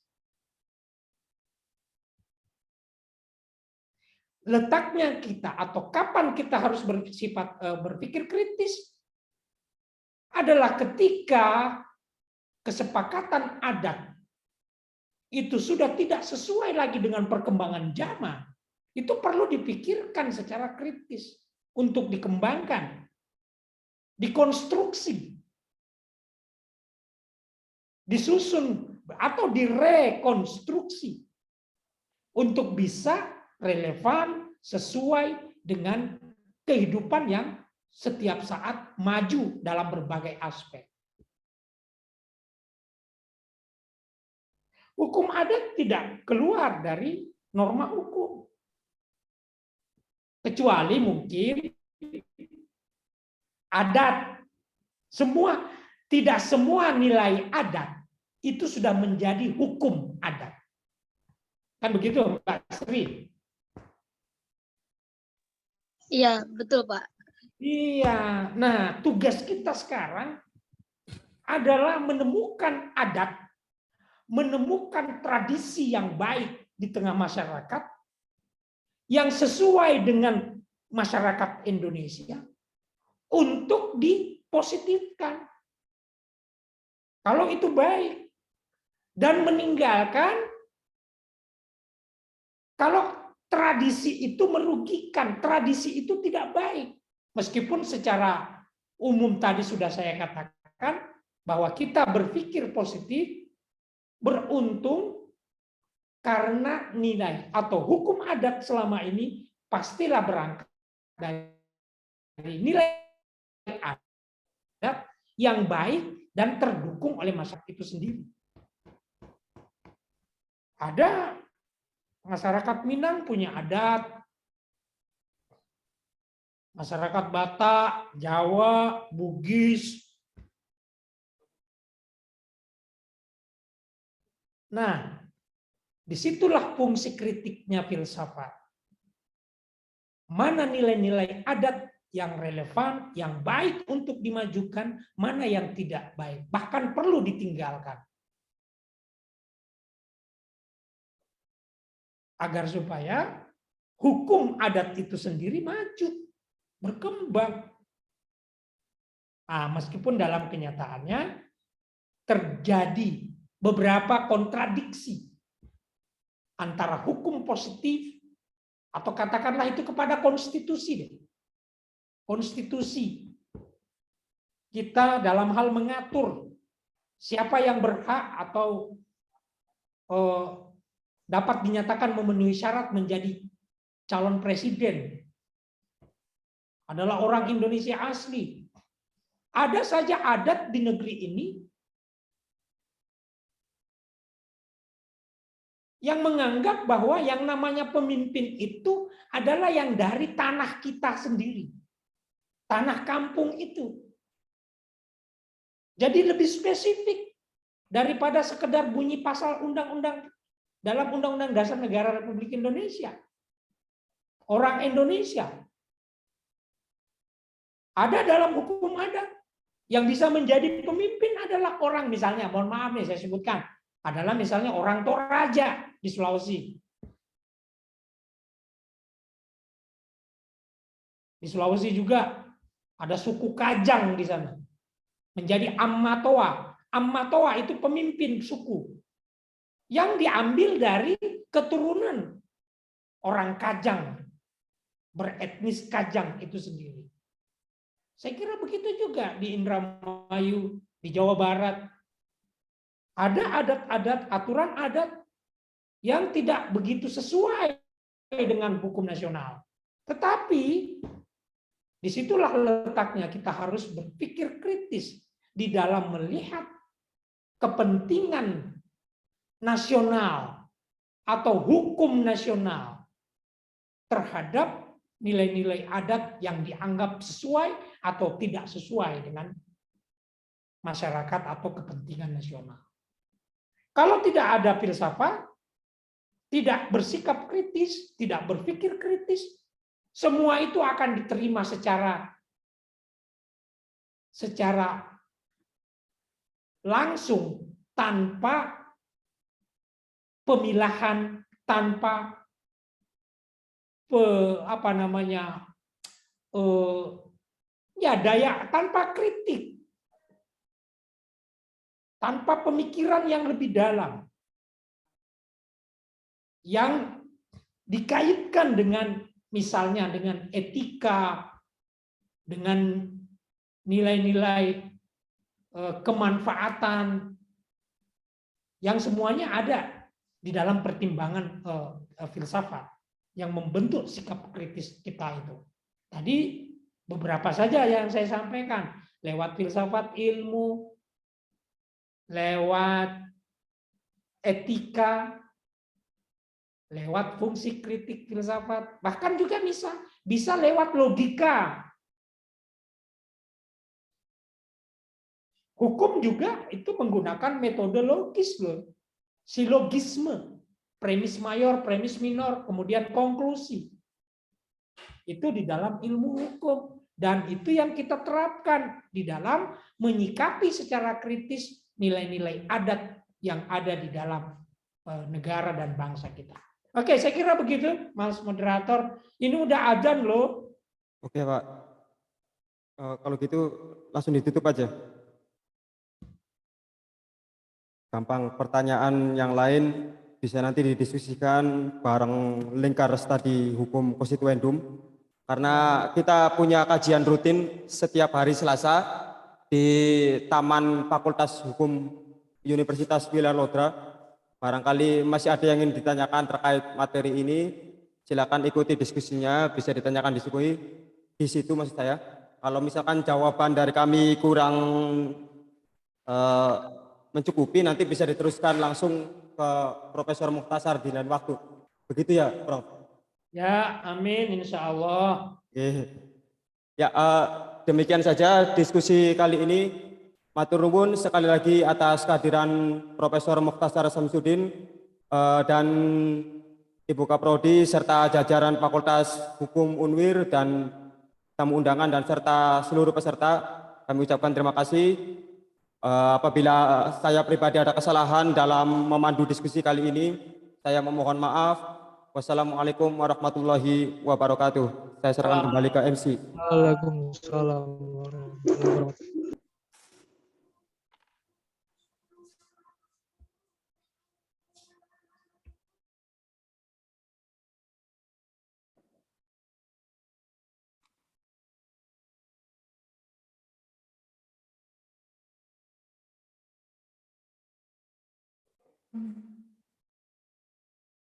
Letaknya kita atau kapan kita harus berpikir kritis adalah ketika kesepakatan adat itu sudah tidak sesuai lagi dengan perkembangan zaman. Itu perlu dipikirkan secara kritis untuk dikembangkan, dikonstruksi, disusun atau direkonstruksi untuk bisa relevan sesuai dengan kehidupan yang setiap saat maju dalam berbagai aspek. Hukum adat tidak keluar dari norma hukum. Kecuali mungkin adat. Tidak semua nilai adat itu sudah menjadi hukum adat. Kan begitu, Mbak Sri? Iya, betul, Pak. Iya. Nah, tugas kita sekarang adalah menemukan adat, menemukan tradisi yang baik di tengah masyarakat yang sesuai dengan masyarakat Indonesia untuk dipositifkan. Kalau itu baik. Dan meninggalkan kalau tradisi itu merugikan, tradisi itu tidak baik. Meskipun secara umum tadi sudah saya katakan bahwa kita berpikir positif, beruntung karena nilai atau hukum adat selama ini pastilah berangkat dari nilai adat yang baik dan terdukung oleh masyarakat itu sendiri. Ada masyarakat Minang punya adat, masyarakat Batak, Jawa, Bugis. Nah, Disitulah fungsi kritiknya filsafat. Mana nilai-nilai adat yang relevan, yang baik untuk dimajukan, mana yang tidak baik, bahkan perlu ditinggalkan. Agar supaya hukum adat itu sendiri maju, berkembang. Meskipun dalam kenyataannya terjadi beberapa kontradiksi antara hukum positif atau katakanlah itu kepada konstitusi. Konstitusi kita dalam hal mengatur siapa yang berhak atau dapat dinyatakan memenuhi syarat menjadi calon presiden adalah orang Indonesia asli. Ada saja adat di negeri ini yang menganggap bahwa yang namanya pemimpin itu adalah yang dari tanah kita sendiri. Tanah kampung itu. Jadi lebih spesifik daripada sekedar bunyi pasal undang-undang dalam Undang-Undang Dasar Negara Republik Indonesia. Orang Indonesia. Ada dalam hukum adat. Yang bisa menjadi pemimpin adalah orang, misalnya, mohon maaf nih saya sebutkan, adalah misalnya orang Toraja di Sulawesi. Di Sulawesi juga ada suku Kajang di sana. Menjadi Ammatoa. Ammatoa itu pemimpin suku. Yang diambil dari keturunan orang Kajang. Beretnis Kajang itu sendiri. Saya kira begitu juga di Indramayu, di Jawa Barat. Ada adat-adat, aturan adat yang tidak begitu sesuai dengan hukum nasional. Tetapi disitulah letaknya kita harus berpikir kritis di dalam melihat kepentingan nasional atau hukum nasional terhadap nilai-nilai adat yang dianggap sesuai atau tidak sesuai dengan masyarakat atau kepentingan nasional. Kalau tidak ada filsafat, tidak bersikap kritis, tidak berpikir kritis, semua itu akan diterima secara langsung tanpa pemilahan, tanpa tanpa kritik, tanpa pemikiran yang lebih dalam, yang dikaitkan dengan misalnya dengan etika, dengan nilai-nilai kemanfaatan, yang semuanya ada di dalam pertimbangan filsafat yang membentuk sikap kritis kita itu. Tadi beberapa saja yang saya sampaikan, lewat filsafat ilmu, lewat etika, lewat fungsi kritik filsafat, bahkan juga bisa lewat logika. Hukum juga itu menggunakan metode logis loh. Silogisme, premis mayor, premis minor, kemudian konklusi. Itu di dalam ilmu hukum. Dan itu yang kita terapkan di dalam menyikapi secara kritis nilai-nilai adat yang ada di dalam negara dan bangsa kita. Oke, saya kira begitu, Mas Moderator. Ini udah adzan loh. Oke, Pak. Kalau gitu langsung ditutup aja. Gampang, pertanyaan yang lain bisa nanti didiskusikan bareng Lingkar Studi Hukum Konstituendum. Karena kita punya kajian rutin setiap hari Selasa di Taman Fakultas Hukum Universitas Wiralodra. Barangkali masih ada yang ingin ditanyakan terkait materi ini, silakan ikuti diskusinya, bisa ditanyakan di situ maksud saya. Kalau misalkan jawaban dari kami kurang mencukupi, nanti bisa diteruskan langsung ke Profesor Mukhtasar di lain waktu. Begitu ya, Prof? Ya, amin, insya Allah. Ya, demikian saja diskusi kali ini. Matur nuwun sekali lagi atas kehadiran Profesor Mukhtasar Samsudin dan Ibu Kaprodi serta jajaran Fakultas Hukum Unwir dan tamu undangan dan serta seluruh peserta, kami ucapkan terima kasih. Apabila saya pribadi ada kesalahan dalam memandu diskusi kali ini, saya memohon maaf. Wassalamualaikum warahmatullahi wabarakatuh. Saya serahkan kembali ke MC. Waalaikumsalam warahmatullahi wabarakatuh.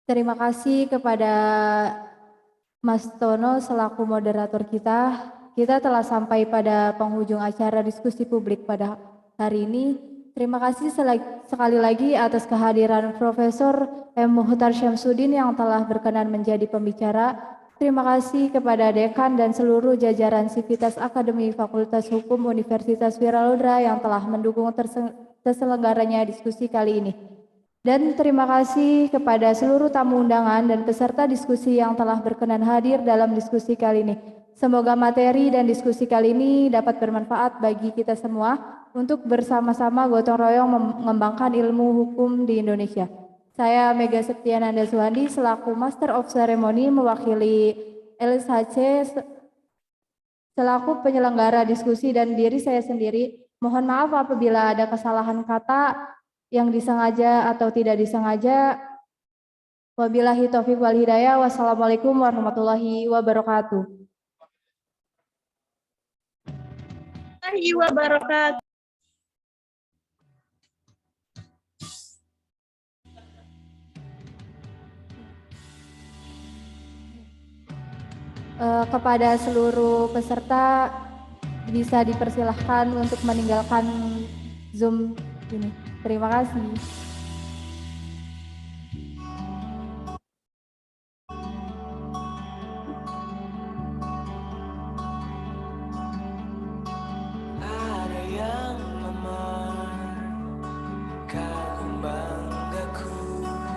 Terima kasih kepada Mas Tono selaku moderator kita. Kita telah sampai pada penghujung acara diskusi publik pada hari ini. Terima kasih sekali lagi atas kehadiran Profesor M. Muhtar Syamsuddin yang telah berkenan menjadi pembicara. Terima kasih kepada Dekan dan seluruh jajaran Sivitas Akademi Fakultas Hukum Universitas Wiralodra yang telah mendukung terselenggaranya diskusi kali ini. Dan terima kasih kepada seluruh tamu undangan dan peserta diskusi yang telah berkenan hadir dalam diskusi kali ini. Semoga materi dan diskusi kali ini dapat bermanfaat bagi kita semua untuk bersama-sama gotong royong mengembangkan ilmu hukum di Indonesia. Saya Mega Septiananda Suhandi selaku Master of Ceremony mewakili LSHC selaku penyelenggara diskusi dan diri saya sendiri. Mohon maaf apabila ada kesalahan kata yang disengaja atau tidak disengaja. Wabillahi taufiq wal hidayah. Wassalamualaikum warahmatullahi wabarakatuh. Kepada seluruh peserta bisa dipersilahkan untuk meninggalkan Zoom ini. Terima kasih.